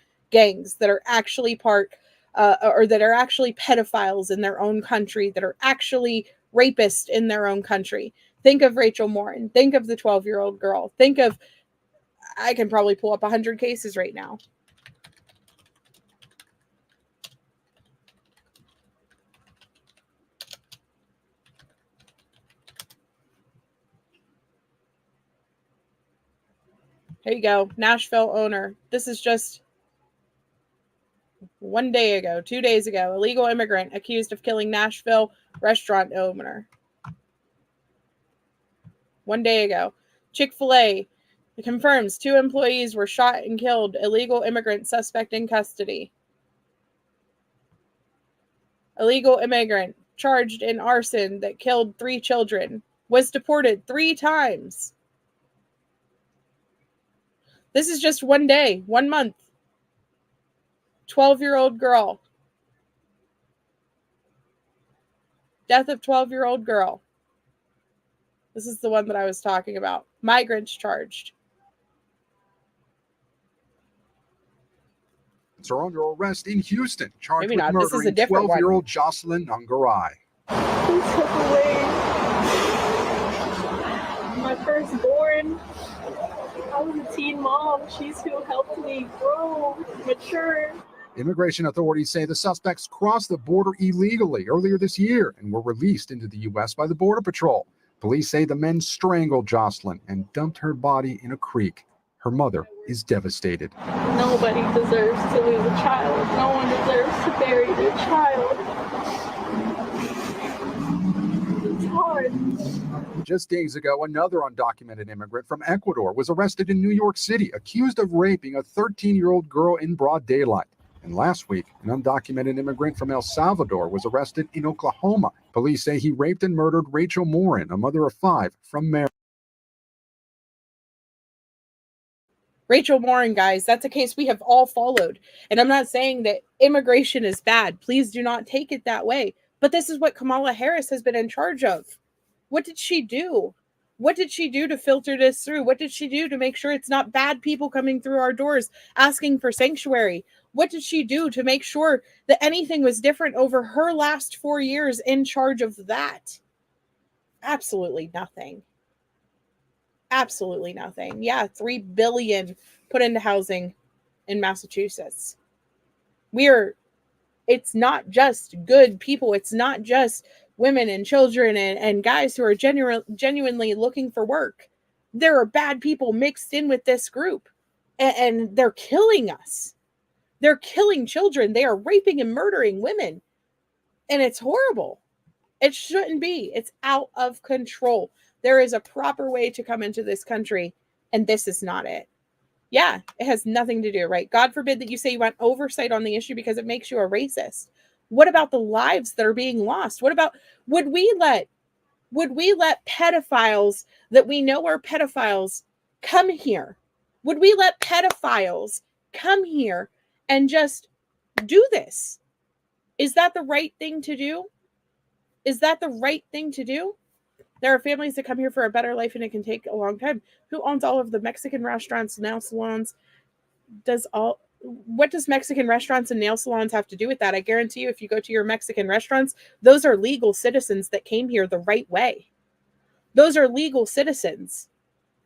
that are actually part or that are actually pedophiles in their own country, that are actually rapists in their own country. Think of Rachel Morin. Think of the 12-year-old girl. Think of, I can probably pull up 100 cases right now. Here you go. Nashville owner. This is just 1 day ago, 2 days ago. Illegal immigrant accused of killing Nashville restaurant owner. 1 day ago. Chick-fil-A confirms 2 employees were shot and killed. Illegal immigrant suspect in custody. Illegal immigrant charged in arson that killed 3 children. Was deported 3 times. This is just 1 day, 1 month. 12-year-old girl. Death of 12-year-old girl. This is the one that I was talking about. Migrants charged. Are under arrest in Houston, charged Maybe with not. This is a murdering different one. 12-year-old Jocelyn Nungarai. Who took away my firstborn? I was a teen mom. She's who helped me grow, mature. Immigration authorities say the suspects crossed the border illegally earlier this year and were released into the U.S. by the Border Patrol. Police say the men strangled Jocelyn and dumped her body in a creek. Her mother is devastated. Nobody deserves to lose a child. No one deserves to bury their child. It's hard. Just days ago, another undocumented immigrant from Ecuador was arrested in New York City, accused of raping a 13-year-old girl in broad daylight. And last week, an undocumented immigrant from El Salvador was arrested in Oklahoma. Police say he raped and murdered Rachel Morin, a mother of 5 from Maryland. Rachel Morin, guys, that's a case we have all followed. And I'm not saying that immigration is bad. Please do not take it that way. But this is what Kamala Harris has been in charge of. What did she do? What did she do to filter this through? What did she do to make sure it's not bad people coming through our doors asking for sanctuary? What did she do to make sure that anything was different over her last 4 years in charge of that? Absolutely nothing. Absolutely nothing. Yeah, $3 billion put into housing in Massachusetts. It's not just good people. It's not just women and children and guys who are genuinely looking for work. There are bad people mixed in with this group, and they're killing us. They're killing children. They are raping and murdering women, and it's horrible. It shouldn't be. It's out of control. There is a proper way to come into this country, and this is not it. Yeah, it has nothing to do, right? God forbid that you say you want oversight on the issue because it makes you a racist. What about the lives that are being lost? What about, would we let pedophiles that we know are pedophiles come here? Would we let pedophiles come here and just do this? Is that the right thing to do? Is that the right thing to do? There are families that come here for a better life, and it can take a long time. Who owns all of the Mexican restaurants, nail salons? What does Mexican restaurants and nail salons have to do with that? I guarantee you, if you go to your Mexican restaurants, those are legal citizens that came here the right way. Those are legal citizens.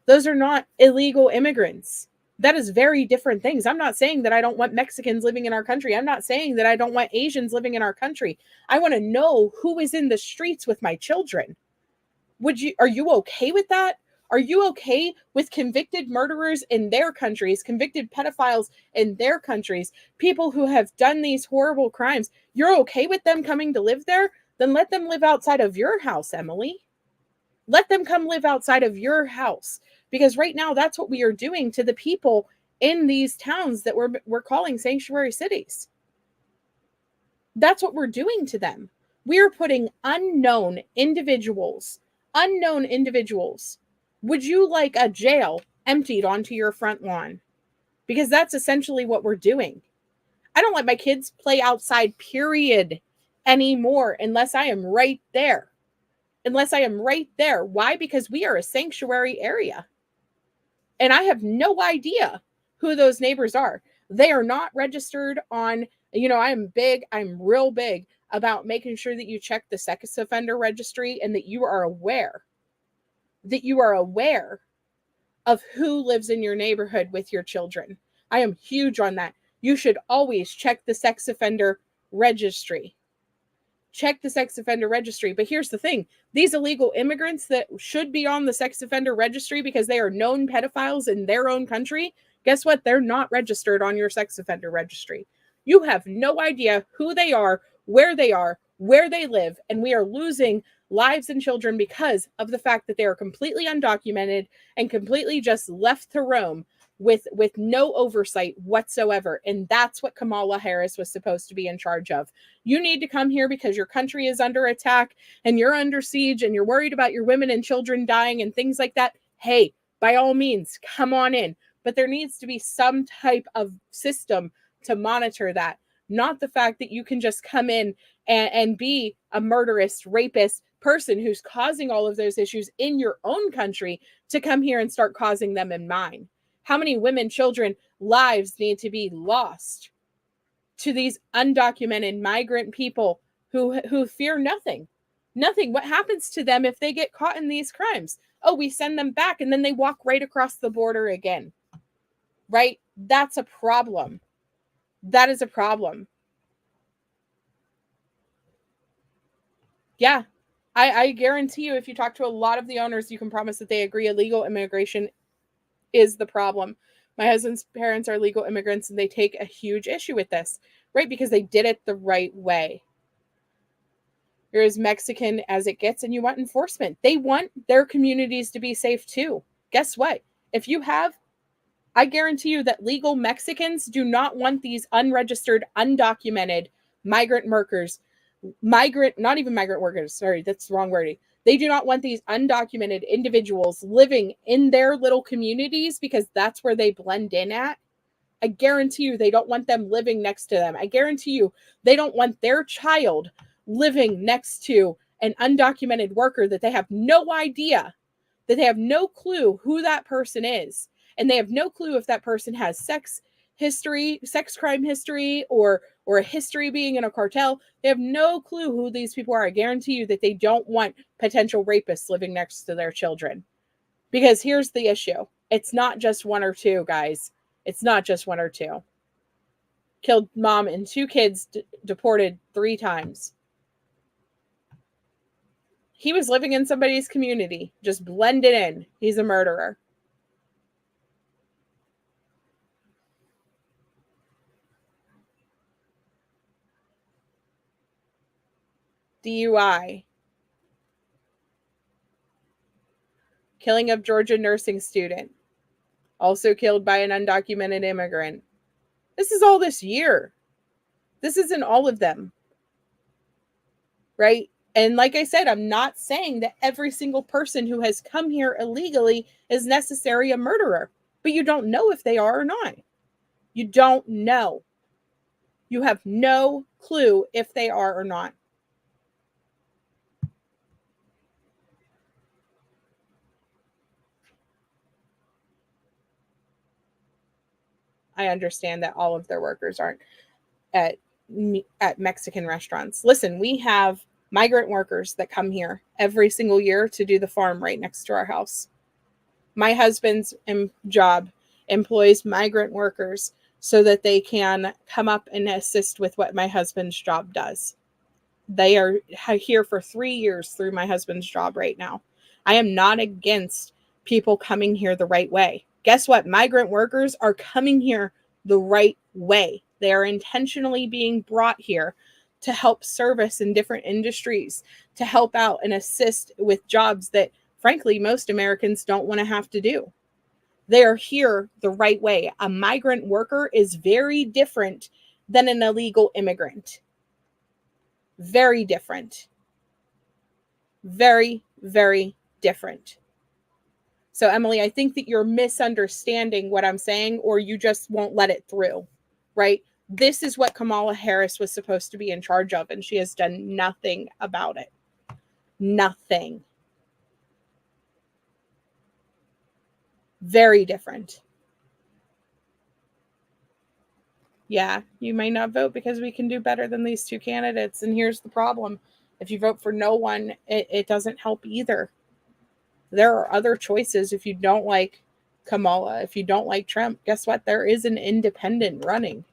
Those are not illegal immigrants. That is very different things. I'm not saying that I don't want Mexicans living in our country. I'm not saying that I don't want Asians living in our country. I want to know who is in the streets with my children. Are you okay with that? Are you okay with convicted murderers in their countries, convicted pedophiles in their countries, people who have done these horrible crimes? You're okay with them coming to live there? Then let them live outside of your house, Emily. Let them come live outside of your house. Because right now, that's what we are doing to the people in these towns that we're calling sanctuary cities. That's what we're doing to them. We are putting unknown individuals. Would you like a jail emptied onto your front lawn? Because that's essentially what we're doing. I don't let my kids play outside, period, anymore, unless I am right there. Why? Because we are a sanctuary area. And I have no idea who those neighbors are. They are not registered on, I'm real big about making sure that you check the sex offender registry and that you are aware of who lives in your neighborhood with your children. I am huge on that. You should always check the sex offender registry. But here's the thing. These illegal immigrants that should be on the sex offender registry because they are known pedophiles in their own country, guess what? They're not registered on your sex offender registry. You have no idea who they are, where they live, and we are losing lives and children because of the fact that they are completely undocumented and completely just left to roam with no oversight whatsoever. And that's what Kamala Harris was supposed to be in charge of. You need to come here because your country is under attack and you're under siege and you're worried about your women and children dying and things like that. Hey, by all means, come on in. But there needs to be some type of system to monitor that. Not the fact that you can just come in and be a murderous, rapist person who's causing all of those issues in your own country to come here and start causing them in mine. How many women, children, lives need to be lost to these undocumented migrant people who fear nothing? Nothing. What happens to them if they get caught in these crimes? Oh, we send them back and then they walk right across the border again. Right? That's a problem. That is a problem. Yeah. I guarantee you, if you talk to a lot of the owners, you can promise that they agree illegal immigration is the problem. My husband's parents are legal immigrants and they take a huge issue with this, right? Because they did it the right way. You're as Mexican as it gets and you want enforcement. They want their communities to be safe too. Guess what? I guarantee you that legal Mexicans do not want these unregistered, undocumented migrant workers, not even migrant workers. Sorry, that's the wrong wording. They do not want these undocumented individuals living in their little communities because that's where they blend in at. I guarantee you they don't want them living next to them. I guarantee you they don't want their child living next to an undocumented worker that they have no idea, that they have no clue who that person is. And they have no clue if that person has sex crime history, or a history being in a cartel. They have no clue who these people are. I guarantee you that they don't want potential rapists living next to their children. Because here's the issue. It's not just one or two, guys. It's not just one or two. Killed mom and two kids, deported 3 times. He was living in somebody's community, just blended in. He's a murderer. DUI. Killing of Georgia nursing student. Also killed by an undocumented immigrant. This is all this year. This isn't all of them. Right? And like I said, I'm not saying that every single person who has come here illegally is necessarily a murderer. But you don't know if they are or not. You don't know. You have no clue if they are or not. I understand that all of their workers aren't at Mexican restaurants. Listen, we have migrant workers that come here every single year to do the farm right next to our house. My husband's job employs migrant workers so that they can come up and assist with what my husband's job does. They are here for 3 years through my husband's job right now. I am not against people coming here the right way. Guess what? Migrant workers are coming here the right way. They are intentionally being brought here to help service in different industries, to help out and assist with jobs that, frankly, most Americans don't want to have to do. They are here the right way. A migrant worker is very different than an illegal immigrant. Very different. Very, very different. So, Emily, I think that you're misunderstanding what I'm saying, or you just won't let it through, right? This is what Kamala Harris was supposed to be in charge of, and she has done nothing about it. Nothing. Very different. Yeah, you may not vote because we can do better than these two candidates. And here's the problem. If you vote for no one, it doesn't help either. There are other choices. If you don't like Kamala, if you don't like Trump, guess what? There is an independent running.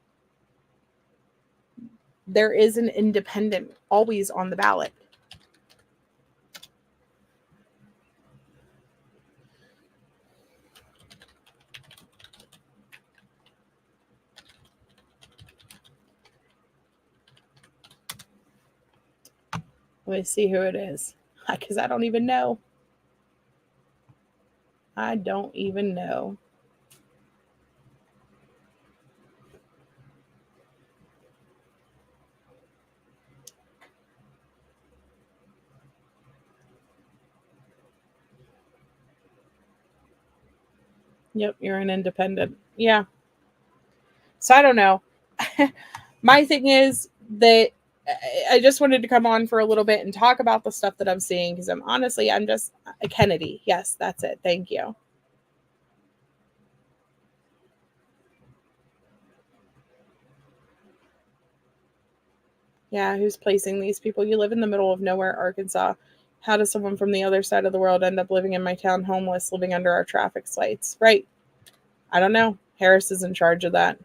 There is an independent always on the ballot. Let me see who it is, because I don't even know. I don't even know. Yep, you're an independent. Yeah. So I don't know. My thing is that I just wanted to come on for a little bit and talk about the stuff that I'm seeing, because I'm just Kennedy. Yes, that's it. Thank you. Yeah, who's placing these people? You live in the middle of nowhere, Arkansas. How does someone from the other side of the world end up living in my town homeless, living under our traffic lights? Right. I don't know. Harris is in charge of that.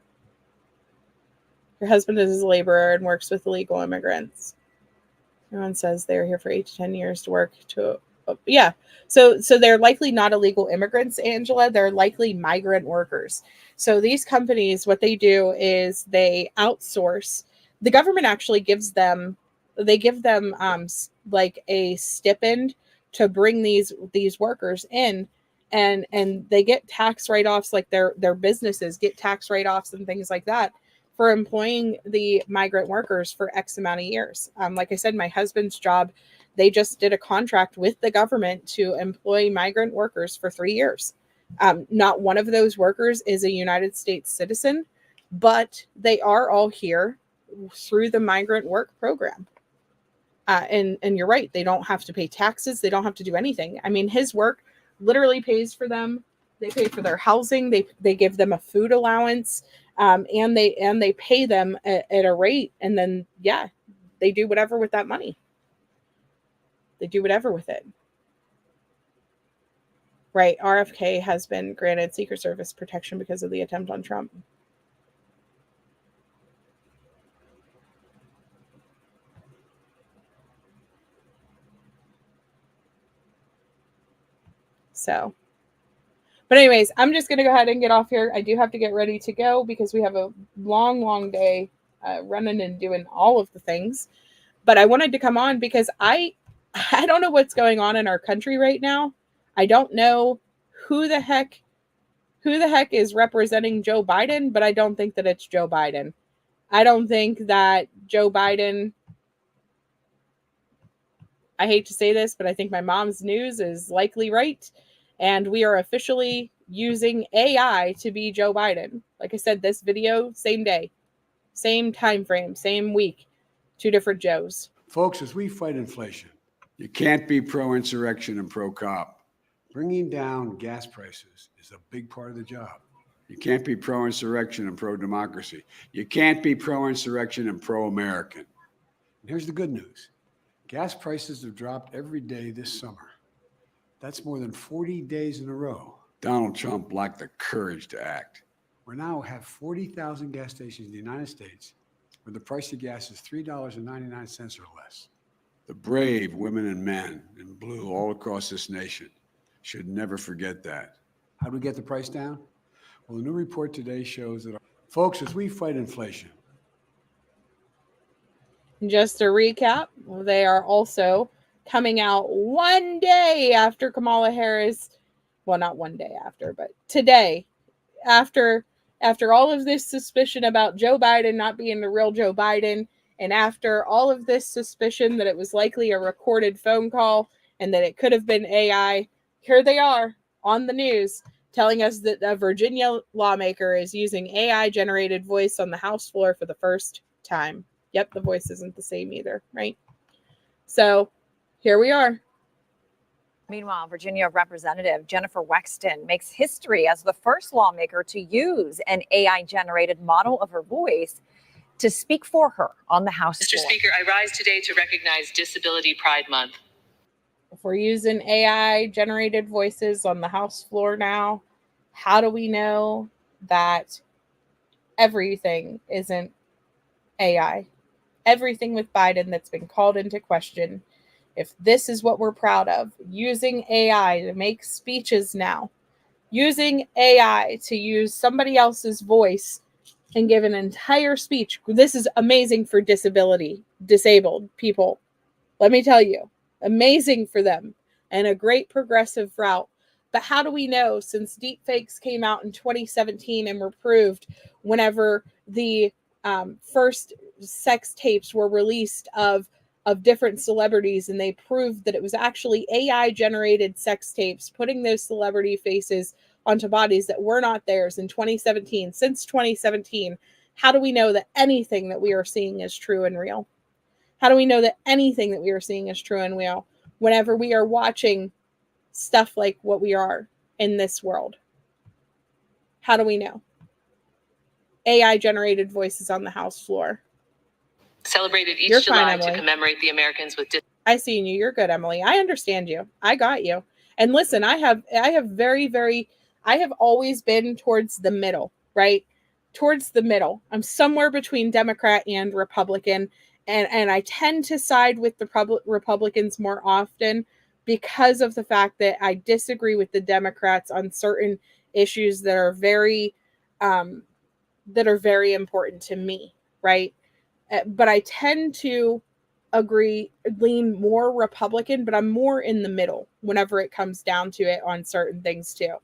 Your husband is a laborer and works with illegal immigrants. Everyone says they're here for 8 to 10 years to work to, yeah. So they're likely not illegal immigrants, Angela. They're likely migrant workers. So these companies, what they do is they outsource. The government actually gives them like a stipend to bring these workers in, and they get tax write-offs, like their businesses get tax write-offs and things like that for employing the migrant workers for X amount of years. Like I said, my husband's job, they just did a contract with the government to employ migrant workers for 3 years. Not one of those workers is a United States citizen, but they are all here through the migrant work program. And you're right, they don't have to pay taxes. They don't have to do anything. I mean, his work literally pays for them. They pay for their housing. They give them a food allowance. And they pay them at a rate, and then they do whatever with that money. They do whatever with it. Right. RFK has been granted Secret Service protection because of the attempt on Trump. So, but anyways, I'm just going to go ahead and get off here. I do have to get ready to go because we have a long day running and doing all of the things. But I wanted to come on because I don't know what's going on in our country right now. I don't know who the heck is representing Joe Biden, but I don't think that it's Joe Biden. I don't think that Joe Biden, I hate to say this, but I think my mom's news is likely right. And we are officially using AI to be Joe Biden. Like I said, this video, same day, same time frame, same week, 2 different Joes. Folks, as we fight inflation, you can't be pro-insurrection and pro-cop. Bringing down gas prices is a big part of the job. You can't be pro-insurrection and pro-democracy. You can't be pro-insurrection and pro-American. And here's the good news. Gas prices have dropped every day this summer. That's more than 40 days in a row. Donald Trump lacked the courage to act. We now have 40,000 gas stations in the United States where the price of gas is $3.99 or less. The brave women and men in blue all across this nation should never forget that. How do we get the price down? Well, the new report today shows that, folks, as we fight inflation. Just to recap, they are also coming out one day after Kamala Harris, well, not one day after, but today, after all of this suspicion about Joe Biden not being the real Joe Biden, and after all of this suspicion that it was likely a recorded phone call and that it could have been AI, here they are on the news telling us that a Virginia lawmaker is using AI-generated voice on the House floor for the first time. Yep, the voice isn't the same either, right? So here we are. Meanwhile, Virginia Representative Jennifer Wexton makes history as the first lawmaker to use an AI-generated model of her voice to speak for her on the House Mr. floor. Speaker, I rise today to recognize Disability Pride Month. If we're using AI-generated voices on the House floor now, how do we know that everything isn't AI? Everything with Biden that's been called into question, if this is what we're proud of, using AI to make speeches now, using AI to use somebody else's voice and give an entire speech. This is amazing for disabled people. Let me tell you, amazing for them and a great progressive route. But how do we know, since deepfakes came out in 2017 and were proved whenever the first sex tapes were released of different celebrities, and they proved that it was actually AI generated sex tapes putting those celebrity faces onto bodies that were not theirs in 2017. Since 2017, how do we know that anything that we are seeing is true and real? How do we know that anything that we are seeing is true and real whenever we are watching stuff like what we are in this world? How do we know? AI generated voices on the House floor. Celebrated each You're July fine, to Emily. commemorate the Americans with I seen you. You're good, Emily. I understand you. I got you. And listen, I have always been towards the middle, right? Towards the middle. I'm somewhere between Democrat and Republican, and I tend to side with the Republicans more often because of the fact that I disagree with the Democrats on certain issues that are very important to me, right? But I tend to lean more Republican, but I'm more in the middle whenever it comes down to it on certain things too.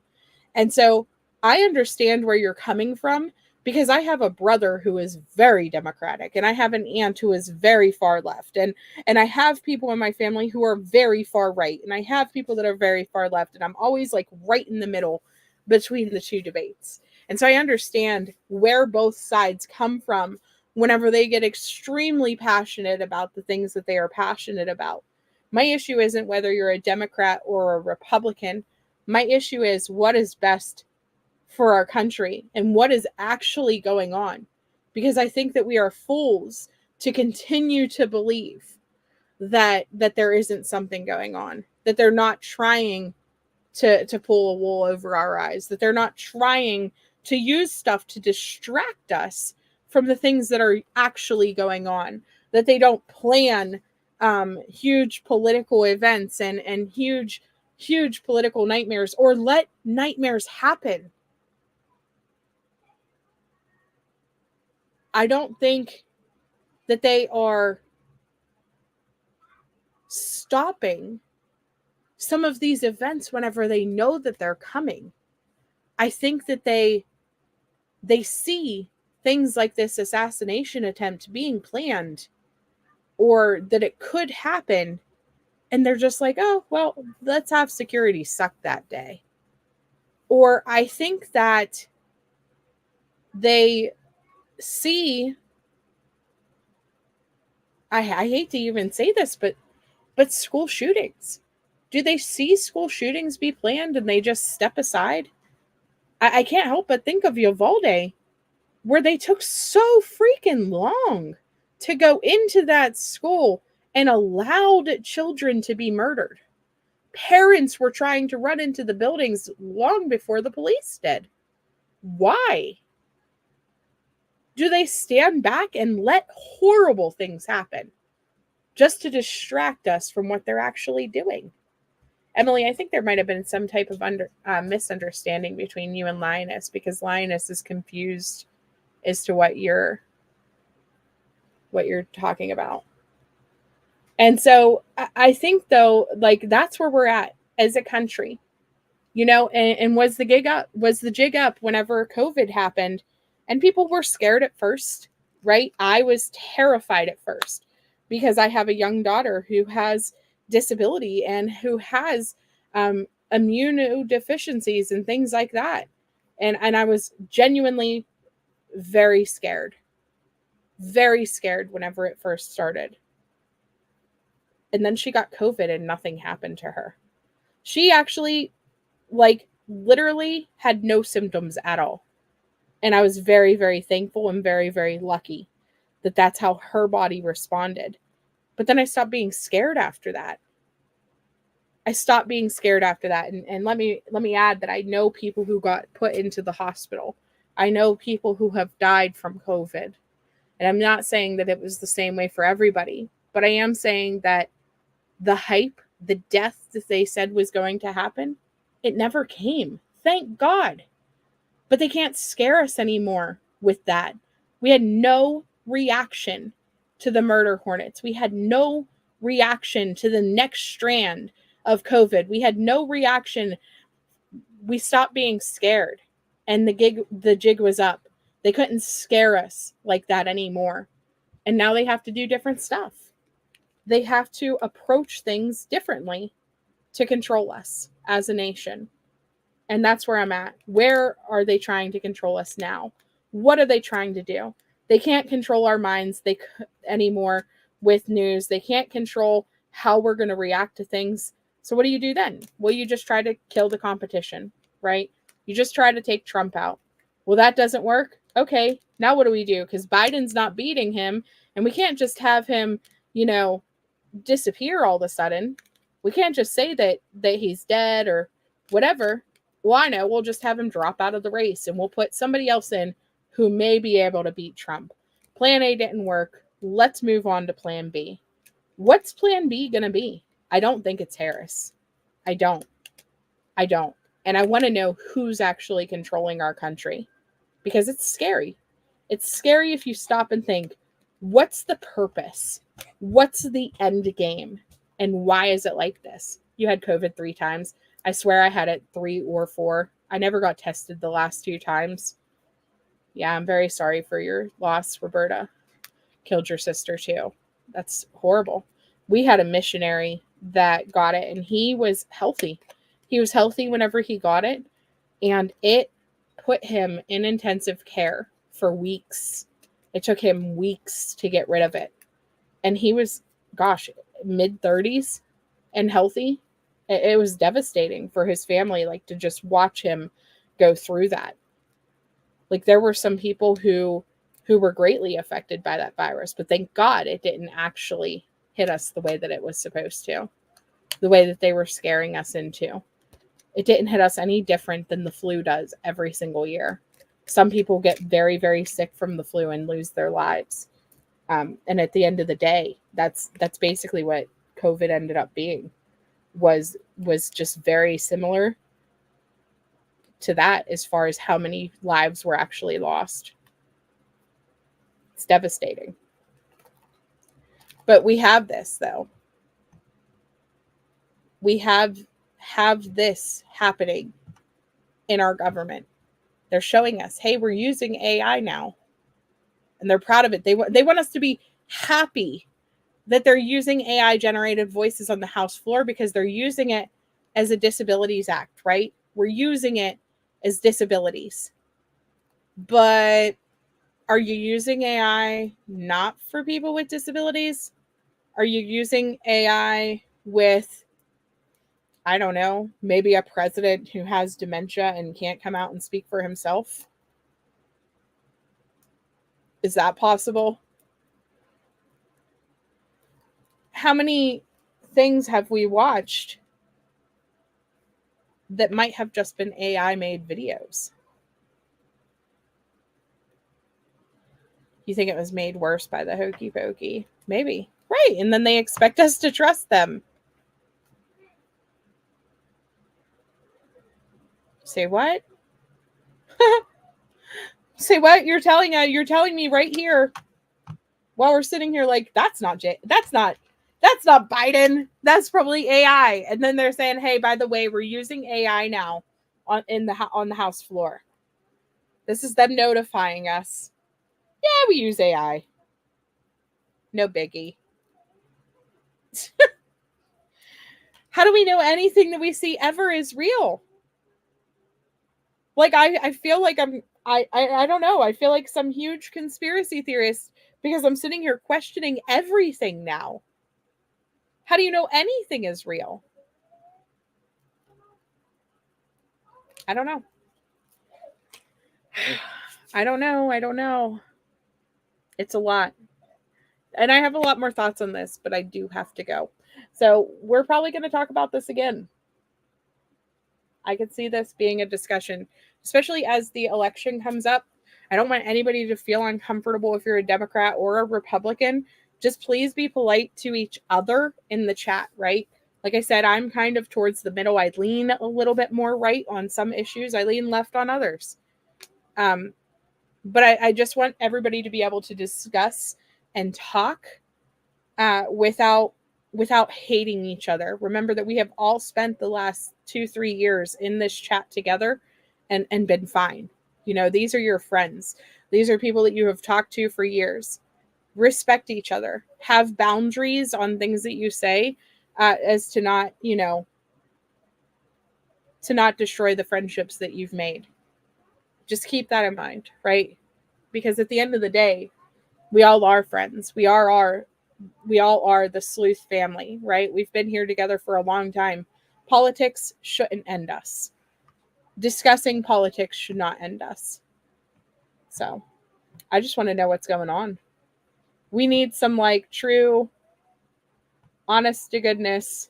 And so I understand where you're coming from, because I have a brother who is very Democratic, and I have an aunt who is very far left, and I have people in my family who are very far right, and I have people that are very far left, and I'm always like right in the middle between the two debates. And so I understand where both sides come from whenever they get extremely passionate about the things that they are passionate about. My issue isn't whether you're a Democrat or a Republican. My issue is what is best for our country and what is actually going on. Because I think that we are fools to continue to believe that there isn't something going on, that they're not trying to pull a wool over our eyes, that they're not trying to use stuff to distract us from the things that are actually going on, that they don't plan huge political events and huge political nightmares, or let nightmares happen. I don't think that they are stopping some of these events whenever they know that they're coming. I think that they see things like this assassination attempt being planned, or that it could happen, and they're just like, oh, well, let's have security suck that day. Or I think that they see, I hate to even say this, but school shootings. Do they see school shootings be planned and they just step aside? I can't help but think of Uvalde, where they took so freaking long to go into that school and allowed children to be murdered. Parents were trying to run into the buildings long before the police did. Why? Do they stand back and let horrible things happen? just to distract us from what they're actually doing. Emily, I think there might have been some type of misunderstanding between you and Lioness, because Lioness is confused as to what you're talking about. And so I think, though, like, that's where we're at as a country, you know. And was the jig up whenever COVID happened, and people were scared at first, right? I was terrified at first because I have a young daughter who has disability and who has immunodeficiencies and things like that. And I was genuinely very scared whenever it first started. And then she got COVID and nothing happened to her. She actually, like, literally had no symptoms at all. And I was very, very thankful and very, very lucky that that's how her body responded. But then I stopped being scared after that. And let me add that I know people who got put into the hospital. I know people who have died from COVID. And I'm not saying that it was the same way for everybody, but I am saying that the hype, the death that they said was going to happen, it never came. Thank God. But they can't scare us anymore with that. We had no reaction to the murder hornets. We had no reaction to the next strand of COVID. We had no reaction. We stopped being scared, and the jig was up. They couldn't scare us like that anymore. And now they have to do different stuff. They have to approach things differently to control us as a nation. And that's where I'm at. Where are they trying to control us now? What are they trying to do? They can't control our minds anymore with news. They can't control how we're going to react to things. So what do you do then? Well, you just try to kill the competition, right? You just try to take Trump out. Well, that doesn't work. Okay, now what do we do? Because Biden's not beating him, and we can't just have him, disappear all of a sudden. We can't just say that he's dead or whatever. Well, I know, we'll just have him drop out of the race, and we'll put somebody else in who may be able to beat Trump. Plan A didn't work. Let's move on to plan B. What's plan B going to be? I don't think it's Harris. I don't. And I want to know who's actually controlling our country, because it's scary. It's scary if you stop and think, what's the purpose? What's the end game? And why is it like this? You had COVID 3 times. I swear I had it 3 or 4. I never got tested the last 2 times. Yeah, I'm very sorry for your loss, Roberta. Killed your sister too. That's horrible. We had a missionary that got it, and he was healthy. He was healthy whenever he got it, and it put him in intensive care for weeks. It took him weeks to get rid of it. And he was, mid-30s and healthy. It was devastating for his family, to just watch him go through that. There were some people who were greatly affected by that virus, but thank God it didn't actually hit us the way that it was supposed to, the way that they were scaring us into. It didn't hit us any different than the flu does every single year. Some people get very, very sick from the flu and lose their lives. And at the end of the day, that's basically what COVID ended up being, was just very similar to that as far as how many lives were actually lost. It's devastating. But we have this, though. We have this happening in our government. They're showing us, hey, we're using AI now. And they're proud of it. They want us to be happy that they're using AI generated voices on the House floor, because they're using it as a Disabilities Act, right? We're using it as disabilities. But are you using AI not for people with disabilities? Are you using AI with, I don't know, maybe a president who has dementia and can't come out and speak for himself? Is that possible? How many things have we watched that might have just been AI made videos? You think it was made worse by the hokey pokey? Maybe. Right. And then they expect us to trust them. Say what? Say what? You're telling me right here while we're sitting here like that's not Biden. That's probably AI. And then they're saying, "Hey, by the way, we're using AI now on the House floor." This is them notifying us. Yeah, we use AI. No biggie. How do we know anything that we see ever is real? Like I feel like I don't know. I feel like some huge conspiracy theorist because I'm sitting here questioning everything now. How do you know anything is real? I don't know. I don't know. It's a lot. And I have a lot more thoughts on this, but I do have to go. So we're probably going to talk about this again. I could see this being a discussion, especially as the election comes up. I don't want anybody to feel uncomfortable if you're a Democrat or a Republican. Just please be polite to each other in the chat, right? Like I said, I'm kind of towards the middle. I lean a little bit more right on some issues. I lean left on others. But I just want everybody to be able to discuss and talk without hating each other. Remember that we have all spent the last 2-3 years in this chat together and been fine. You know, these are your friends. These are people that you have talked to for years. Respect each other. Have boundaries on things that you say as to not, to not destroy the friendships that you've made. Just keep that in mind, right? Because at the end of the day, we all are friends. We all are the Sleuth family, right? We've been here together for a long time. Politics shouldn't end us. Discussing politics should not end us. So I just want to know what's going on. We need some true, honest to goodness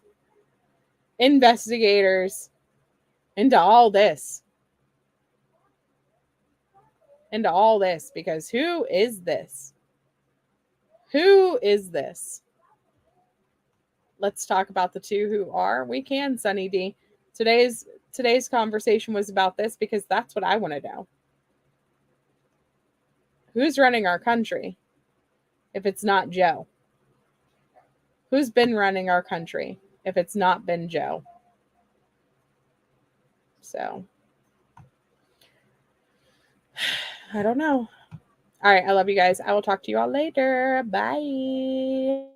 investigators into all this. Because who is this? Who is this? Let's talk about the two who are. We can, Sunny D. Today's conversation was about this because that's what I want to know. Who's running our country if it's not Joe? Who's been running our country if it's not been Joe? So, I don't know. All right, I love you guys. I will talk to you all later. Bye.